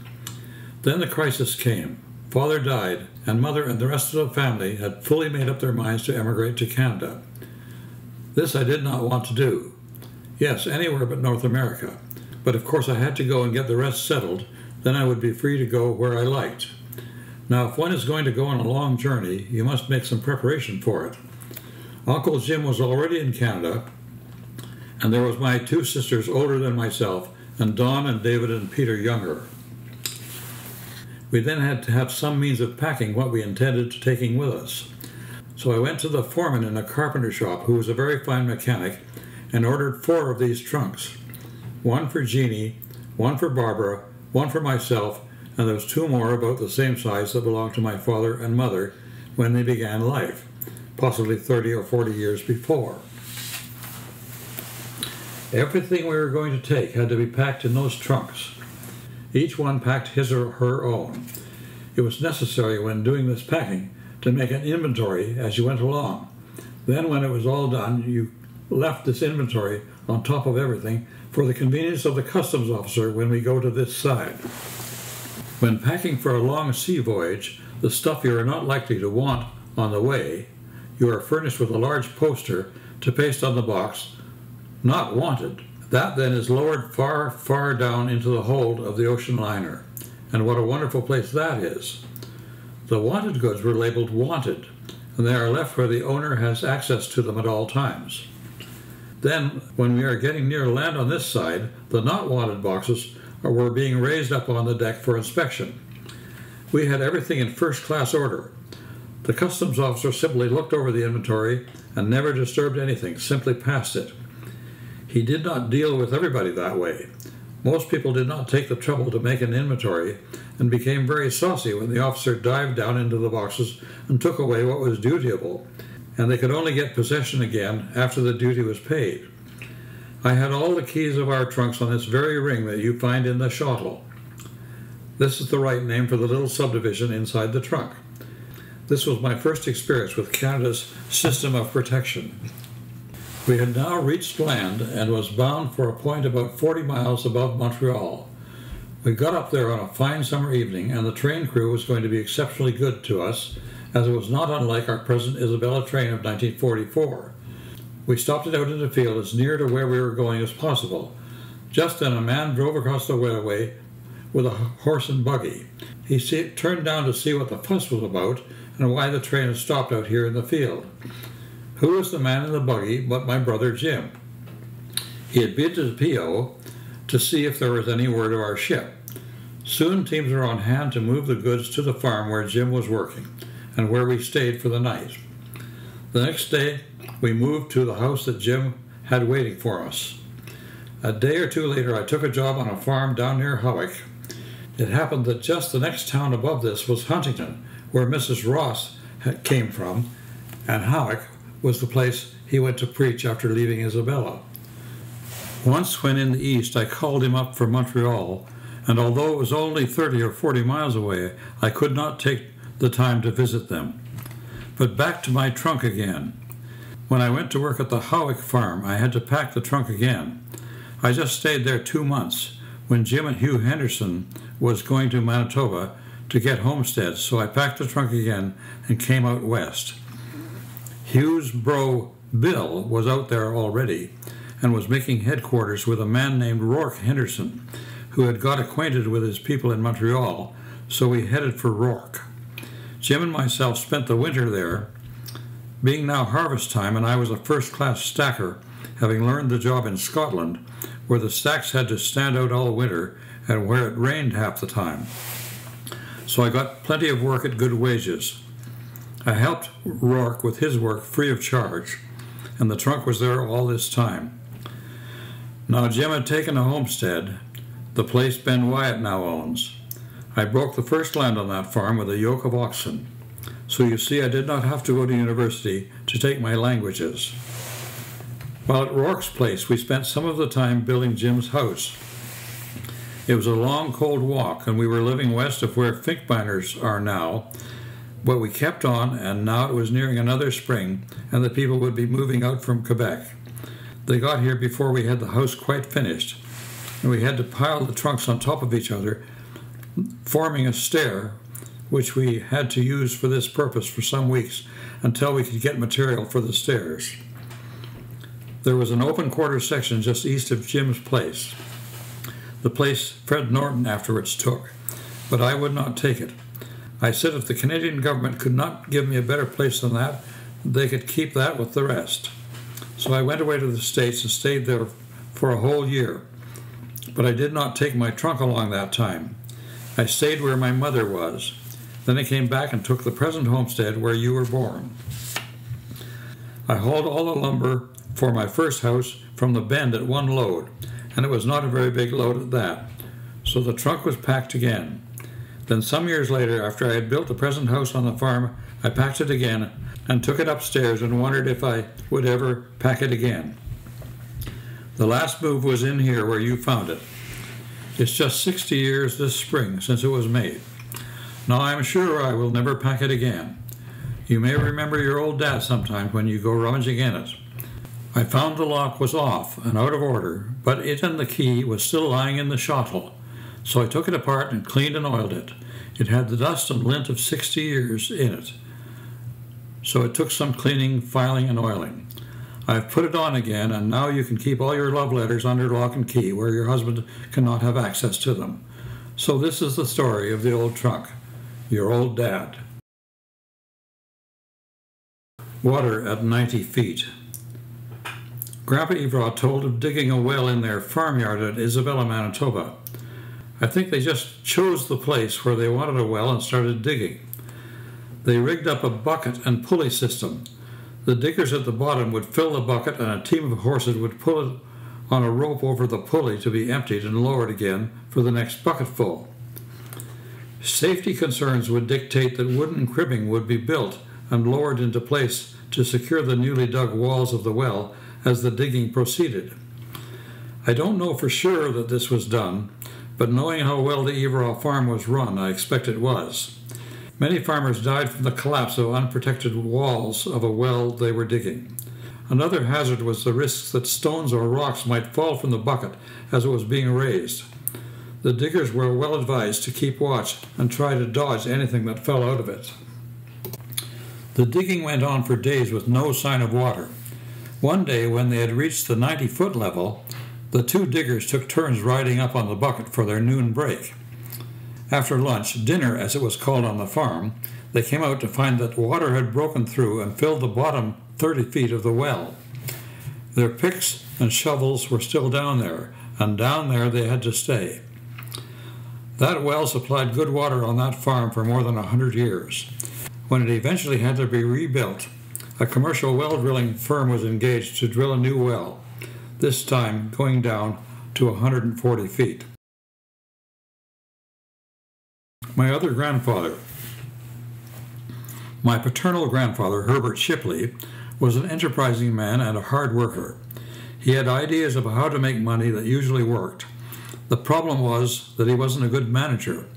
Then the crisis came. Father died, and Mother and the rest of the family had fully made up their minds to emigrate to Canada. This I did not want to do. Yes, anywhere but North America. But of course I had to go and get the rest settled, then I would be free to go where I liked. Now, if one is going to go on a long journey, you must make some preparation for it. Uncle Jim was already in Canada, and there was my 2 sisters older than myself, and Dawn and David and Peter younger. We then had to have some means of packing what we intended to taking with us. So I went to the foreman in a carpenter shop, who was a very fine mechanic, and ordered 4 of these trunks. 1 for Jeannie, 1 for Barbara, 1 for myself, and there was 2 more about the same size that belonged to my father and mother when they began life, possibly 30 or 40 years before. Everything we were going to take had to be packed in those trunks. Each one packed his or her own. It was necessary when doing this packing to make an inventory as you went along. Then when it was all done, you left this inventory on top of everything for the convenience of the customs officer when we go to this side. When packing for a long sea voyage, the stuff you are not likely to want on the way, you are furnished with a large poster to paste on the box, "Not wanted." That then is lowered far, far down into the hold of the ocean liner. And what a wonderful place that is. The wanted goods were labeled wanted, and they are left where the owner has access to them at all times. Then, when we are getting near land on this side, the not wanted boxes were being raised up on the deck for inspection. We had everything in first-class order. The customs officer simply looked over the inventory and never disturbed anything, simply passed it. He did not deal with everybody that way. Most people did not take the trouble to make an inventory and became very saucy when the officer dived down into the boxes and took away what was dutiable, and they could only get possession again after the duty was paid. I had all the keys of our trunks on this very ring that you find in the shottle. This is the right name for the little subdivision inside the trunk. This was my first experience with Canada's system of protection. We had now reached land and was bound for a point about 40 miles above Montreal. We got up there on a fine summer evening, and the train crew was going to be exceptionally good to us, as it was not unlike our present Isabella train of 1944. We stopped it out in the field as near to where we were going as possible. Just then a man drove across the railway with a horse and buggy. He turned down to see what the fuss was about and why the train had stopped out here in the field. Who was the man in the buggy but my brother Jim? He had been to the P.O. to see if there was any word of our ship. Soon teams were on hand to move the goods to the farm where Jim was working and where we stayed for the night. The next day we moved to the house that Jim had waiting for us. A day or two later I took a job on a farm down near Howick. It happened that just the next town above this was Huntington, where Mrs. Ross came from, and Howick was the place he went to preach after leaving Isabella. Once when in the east I called him up from Montreal, and although it was only 30 or 40 miles away, I could not take the time to visit them. But back to my trunk again. When I went to work at the Howick farm, I had to pack the trunk again. I just stayed there 2 months when Jim and Hugh Henderson was going to Manitoba to get homesteads, so I packed the trunk again and came out west. Hugh's bro Bill was out there already and was making headquarters with a man named Rourke Henderson, who had got acquainted with his people in Montreal, so we headed for Rourke. Jim and myself spent the winter there, being now harvest time, and I was a first-class stacker, having learned the job in Scotland, where the stacks had to stand out all winter and where it rained half the time. So I got plenty of work at good wages. I helped Rourke with his work free of charge, and the trunk was there all this time. Now Jim had taken a homestead, the place Ben Wyatt now owns. I broke the first land on that farm with a yoke of oxen. So you see, I did not have to go to university to take my languages. While at Rourke's place, we spent some of the time building Jim's house. It was a long, cold walk, and we were living west of where Finkbinders are now, but we kept on, and now it was nearing another spring, and the people would be moving out from Quebec. They got here before we had the house quite finished, and we had to pile the trunks on top of each other, forming a stair, which we had to use for this purpose for some weeks until we could get material for the stairs. There was an open quarter section just east of Jim's place, the place Fred Norton afterwards took, but I would not take it. I said if the Canadian government could not give me a better place than that, they could keep that with the rest. So I went away to the States and stayed there for a whole year. But I did not take my trunk along that time. I stayed where my mother was. Then I came back and took the present homestead where you were born. I hauled all the lumber for my first house from the Bend at one load, and it was not a very big load at that. So the trunk was packed again. Then some years later, after I had built the present house on the farm, I packed it again and took it upstairs and wondered if I would ever pack it again. The last move was in here where you found it. It's just 60 years this spring since it was made. Now I'm sure I will never pack it again. You may remember your old dad sometimes when you go rummaging in it. I found the lock was off and out of order, but it and the key was still lying in the shottle, so I took it apart and cleaned and oiled it. It had the dust and lint of 60 years in it, so it took some cleaning, filing, and oiling. I've put it on again, and now you can keep all your love letters under lock and key where your husband cannot have access to them. So this is the story of the old trunk. Your old dad. Water at 90 feet. Grandpa Evraw told of digging a well in their farmyard at Isabella, Manitoba. I think they just chose the place where they wanted a well and started digging. They rigged up a bucket and pulley system. The diggers at the bottom would fill the bucket and a team of horses would pull it on a rope over the pulley to be emptied and lowered again for the next bucketful. Safety concerns would dictate that wooden cribbing would be built and lowered into place to secure the newly dug walls of the well as the digging proceeded. I don't know for sure that this was done, but knowing how well the Evraw farm was run, I expect it was. Many farmers died from the collapse of unprotected walls of a well they were digging. Another hazard was the risk that stones or rocks might fall from the bucket as it was being raised. The diggers were well advised to keep watch and try to dodge anything that fell out of it. The digging went on for days with no sign of water. One day, when they had reached the 90-foot level, the two diggers took turns riding up on the bucket for their noon break. After lunch, dinner as it was called on the farm, they came out to find that water had broken through and filled the bottom 30 feet of the well. Their picks and shovels were still down there, and down there they had to stay. That well supplied good water on that farm for more than 100 years. When it eventually had to be rebuilt, a commercial well drilling firm was engaged to drill a new well, this time going down to 140 feet. My other grandfather. My paternal grandfather, Herbert Shipley, was an enterprising man and a hard worker. He had ideas about how to make money that usually worked. The problem was that he wasn't a good manager.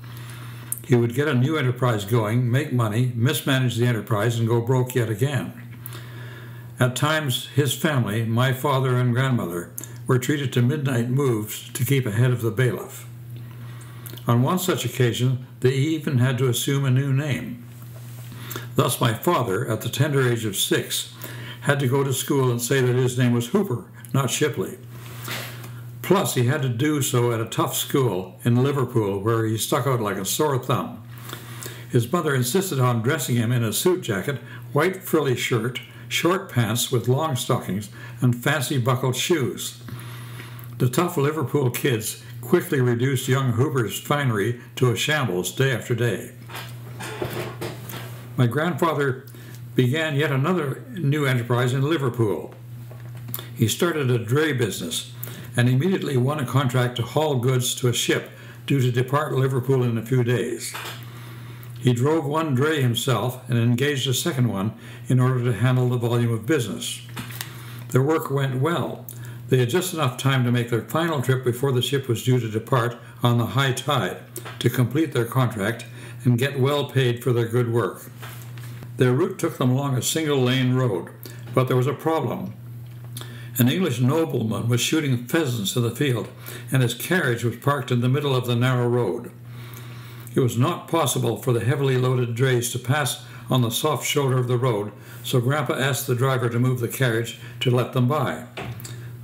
He would get a new enterprise going, make money, mismanage the enterprise, and go broke yet again. At times, his family, my father and grandmother, were treated to midnight moves to keep ahead of the bailiff. On one such occasion, they even had to assume a new name. Thus my father, at the tender age of 6, had to go to school and say that his name was Hooper, not Shipley. Plus, he had to do so at a tough school in Liverpool, where he stuck out like a sore thumb. His mother insisted on dressing him in a suit jacket, white frilly shirt, short pants with long stockings, and fancy buckled shoes. The tough Liverpool kids quickly reduced young Hooper's finery to a shambles day after day. My grandfather began yet another new enterprise in Liverpool. He started a dray business and immediately won a contract to haul goods to a ship due to depart Liverpool in a few days. He drove one dray himself and engaged a second one in order to handle the volume of business. Their work went well. They had just enough time to make their final trip before the ship was due to depart on the high tide to complete their contract and get well paid for their good work. Their route took them along a single-lane road, but there was a problem. An English nobleman was shooting pheasants in the field, and his carriage was parked in the middle of the narrow road. It was not possible for the heavily loaded drays to pass on the soft shoulder of the road, so Grandpa asked the driver to move the carriage to let them by.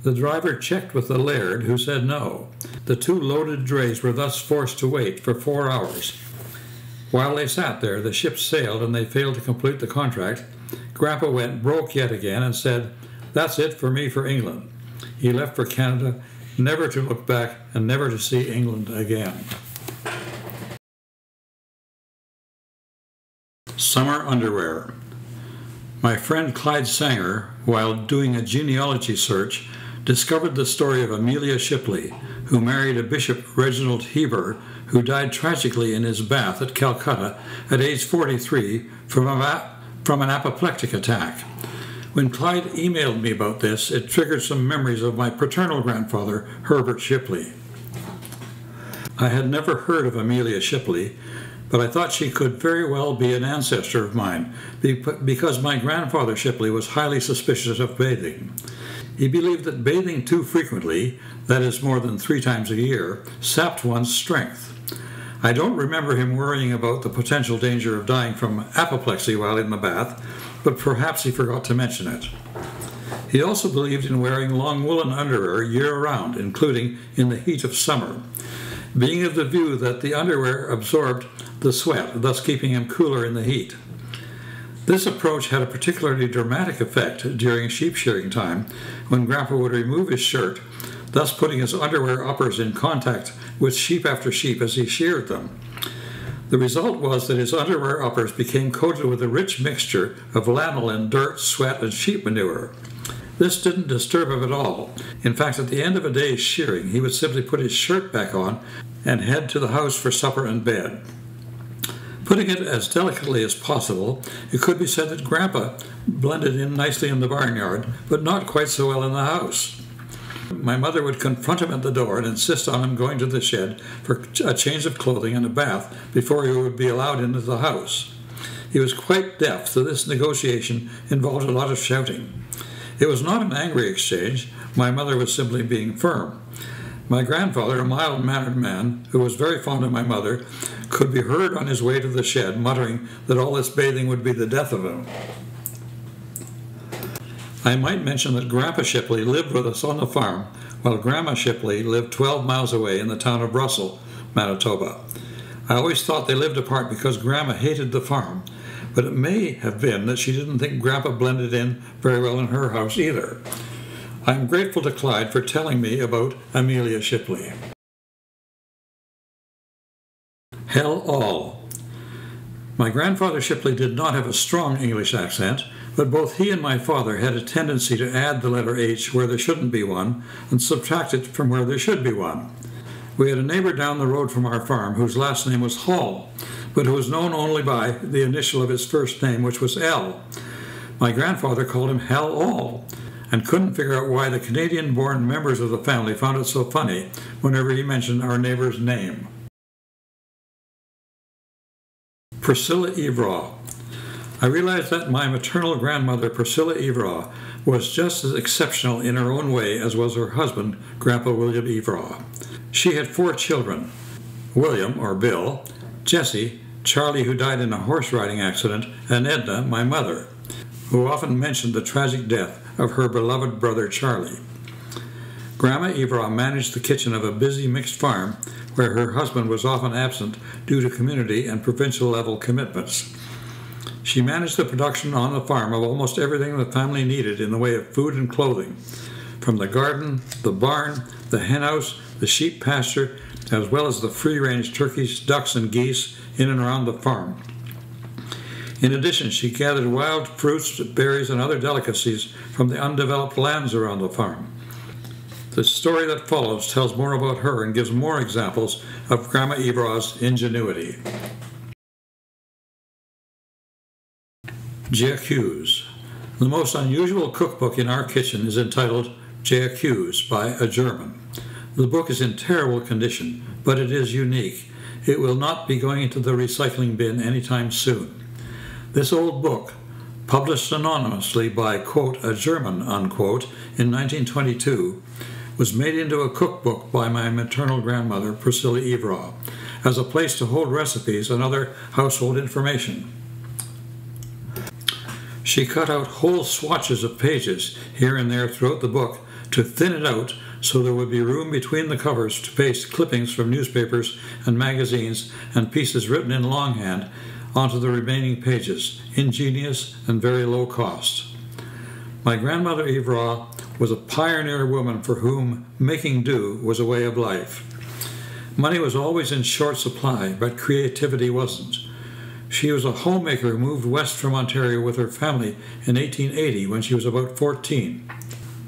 The driver checked with the laird, who said no. The two loaded drays were thus forced to wait for 4 hours. While they sat there, the ship sailed and they failed to complete the contract. Grandpa went broke yet again and said, "That's it for me for England." He left for Canada, never to look back and never to see England again. Summer underwear. My friend Clyde Sanger, while doing a genealogy search, discovered the story of Amelia Shipley, who married a Bishop Reginald Heber, who died tragically in his bath at Calcutta at age 43 from an apoplectic attack. When Clyde emailed me about this, it triggered some memories of my paternal grandfather, Herbert Shipley. I had never heard of Amelia Shipley, but I thought she could very well be an ancestor of mine, because my grandfather Shipley was highly suspicious of bathing. He believed that bathing too frequently, that is more than 3 times a year, sapped one's strength. I don't remember him worrying about the potential danger of dying from apoplexy while in the bath, but perhaps he forgot to mention it. He also believed in wearing long woolen underwear year-round, including in the heat of summer, being of the view that the underwear absorbed the sweat, thus keeping him cooler in the heat. This approach had a particularly dramatic effect during sheep shearing time, when Grandpa would remove his shirt, thus putting his underwear uppers in contact with sheep after sheep as he sheared them. The result was that his underwear uppers became coated with a rich mixture of lanolin, dirt, sweat, and sheep manure. This didn't disturb him at all. In fact, at the end of a day's shearing, he would simply put his shirt back on and head to the house for supper and bed. Putting it as delicately as possible, it could be said that Grandpa blended in nicely in the barnyard, but not quite so well in the house. My mother would confront him at the door and insist on him going to the shed for a change of clothing and a bath before he would be allowed into the house. He was quite deaf, so this negotiation involved a lot of shouting. It was not an angry exchange. My mother was simply being firm. My grandfather, a mild-mannered man who was very fond of my mother, could be heard on his way to the shed muttering that all this bathing would be the death of him. I might mention that Grandpa Shipley lived with us on the farm, while Grandma Shipley lived 12 miles away in the town of Russell, Manitoba. I always thought they lived apart because Grandma hated the farm, but it may have been that she didn't think Grandpa blended in very well in her house either. I am grateful to Clyde for telling me about Amelia Shipley. Hell all. My grandfather Shipley did not have a strong English accent, but both he and my father had a tendency to add the letter H where there shouldn't be one and subtract it from where there should be one. We had a neighbor down the road from our farm whose last name was Hall, but who was known only by the initial of his first name, which was L. My grandfather called him Hell All, and couldn't figure out why the Canadian-born members of the family found it so funny whenever he mentioned our neighbor's name. Priscilla Evraw. I realized that my maternal grandmother, Priscilla Evraw, was just as exceptional in her own way as was her husband, Grandpa William Evraw. She had 4 children, William, or Bill, Jessie, Charlie, who died in a horse riding accident, and Edna, my mother, who often mentioned the tragic death of her beloved brother Charlie. Grandma Evraw managed the kitchen of a busy mixed farm where her husband was often absent due to community and provincial level commitments. She managed the production on the farm of almost everything the family needed in the way of food and clothing, from the garden, the barn, the henhouse, the sheep pasture, as well as the free-range turkeys, ducks, and geese in and around the farm. In addition, she gathered wild fruits, berries, and other delicacies from the undeveloped lands around the farm. The story that follows tells more about her and gives more examples of Grandma Evraw's ingenuity. J'accuse. The most unusual cookbook in our kitchen is entitled J'accuse by a German. The book is in terrible condition, but it is unique. It will not be going into the recycling bin anytime soon. This old book, published anonymously by, quote, a German, unquote, in 1922, was made into a cookbook by my maternal grandmother, Priscilla Evraw, as a place to hold recipes and other household information. She cut out whole swatches of pages here and there throughout the book to thin it out so there would be room between the covers to paste clippings from newspapers and magazines and pieces written in longhand onto the remaining pages, ingenious and very low cost. My grandmother Evraw was a pioneer woman for whom making do was a way of life. Money was always in short supply, but creativity wasn't. She was a homemaker who moved west from Ontario with her family in 1880 when she was about 14.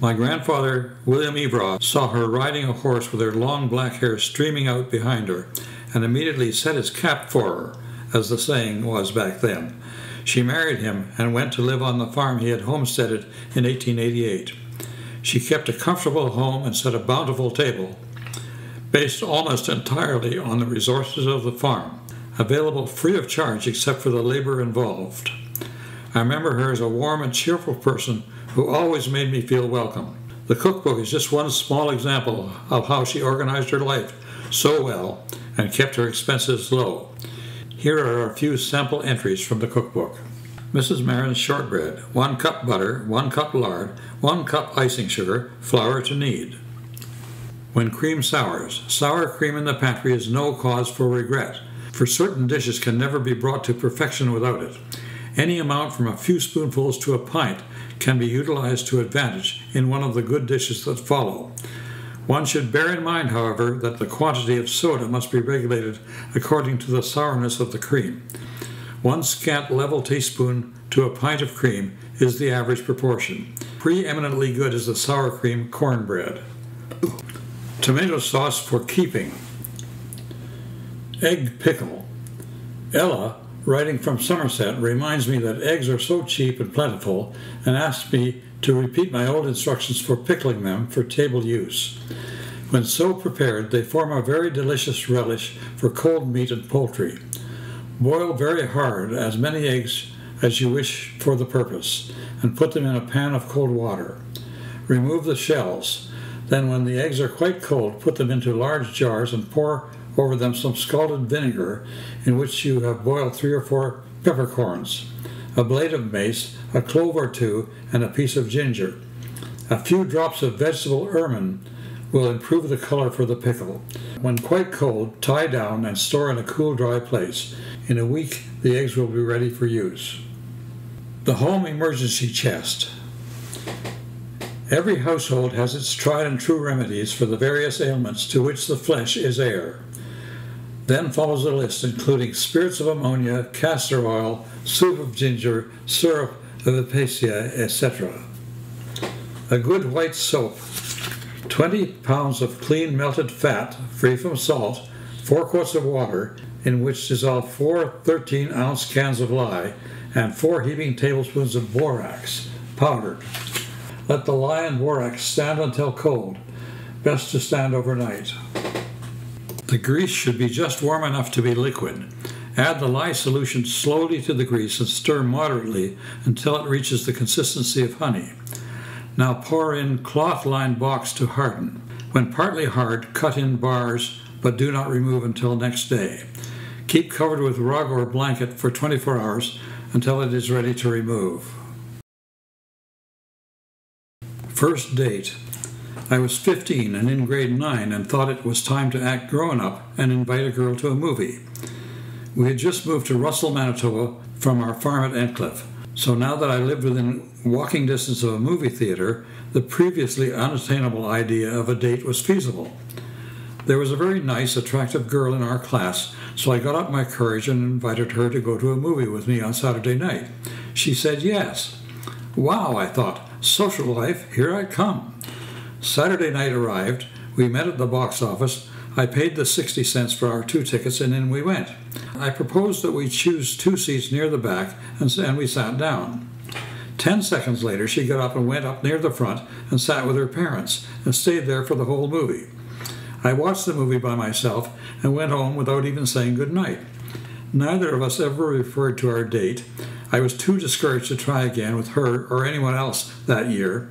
My grandfather, William Evraw, saw her riding a horse with her long black hair streaming out behind her and immediately set his cap for her, as the saying was back then. She married him and went to live on the farm he had homesteaded in 1888. She kept a comfortable home and set a bountiful table, based almost entirely on the resources of the farm, available free of charge except for the labor involved. I remember her as a warm and cheerful person who always made me feel welcome. The cookbook is just one small example of how she organized her life so well and kept her expenses low. Here are a few sample entries from the cookbook. Mrs. Marin's shortbread, 1 cup butter, 1 cup lard, 1 cup icing sugar, flour to knead. When cream sours, sour cream in the pantry is no cause for regret, for certain dishes can never be brought to perfection without it. Any amount from a few spoonfuls to a pint can be utilized to advantage in one of the good dishes that follow. One should bear in mind, however, that the quantity of soda must be regulated according to the sourness of the cream. 1 scant level teaspoon to a pint of cream is the average proportion. Preeminently good is the sour cream cornbread. Tomato sauce for keeping. Egg pickle. Ella, writing from Somerset, reminds me that eggs are so cheap and plentiful and asks me to repeat my old instructions for pickling them for table use. When so prepared, they form a very delicious relish for cold meat and poultry. Boil very hard as many eggs as you wish for the purpose, and put them in a pan of cold water. Remove the shells. Then when the eggs are quite cold, put them into large jars and pour over them some scalded vinegar in which you have boiled 3 or 4 peppercorns, a blade of mace, a clove or 2, and a piece of ginger. A few drops of vegetable ermine will improve the color for the pickle. When quite cold, tie down and store in a cool, dry place. In a week, the eggs will be ready for use. The home emergency chest. Every household has its tried and true remedies for the various ailments to which the flesh is heir. Then follows a list including spirits of ammonia, castor oil, soup of ginger, syrup of acacia, etc. A good white soap. 20 pounds of clean melted fat, free from salt, 4 quarts of water, in which dissolve 4 13-ounce cans of lye, and 4 heaping tablespoons of borax, powdered. Let the lye and borax stand until cold, best to stand overnight. The grease should be just warm enough to be liquid. Add the lye solution slowly to the grease and stir moderately until it reaches the consistency of honey. Now pour in cloth-lined box to harden. When partly hard, cut in bars, but do not remove until next day. Keep covered with rug or blanket for 24 hours until it is ready to remove. First date. I was 15 and in grade 9 and thought it was time to act grown up and invite a girl to a movie. We had just moved to Russell, Manitoba from our farm at Encliffe, so now that I lived within walking distance of a movie theater, the previously unattainable idea of a date was feasible. There was a very nice, attractive girl in our class, so I got up my courage and invited her to go to a movie with me on Saturday night. She said yes. Wow, I thought, social life, here I come. Saturday night arrived, we met at the box office, I paid the 60 cents for our 2 tickets and in we went. I proposed that we choose 2 seats near the back and we sat down. 10 seconds later she got up and went up near the front and sat with her parents and stayed there for the whole movie. I watched the movie by myself and went home without even saying good night. Neither of us ever referred to our date. I was too discouraged to try again with her or anyone else that year.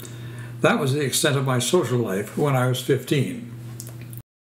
That was the extent of my social life when I was 15.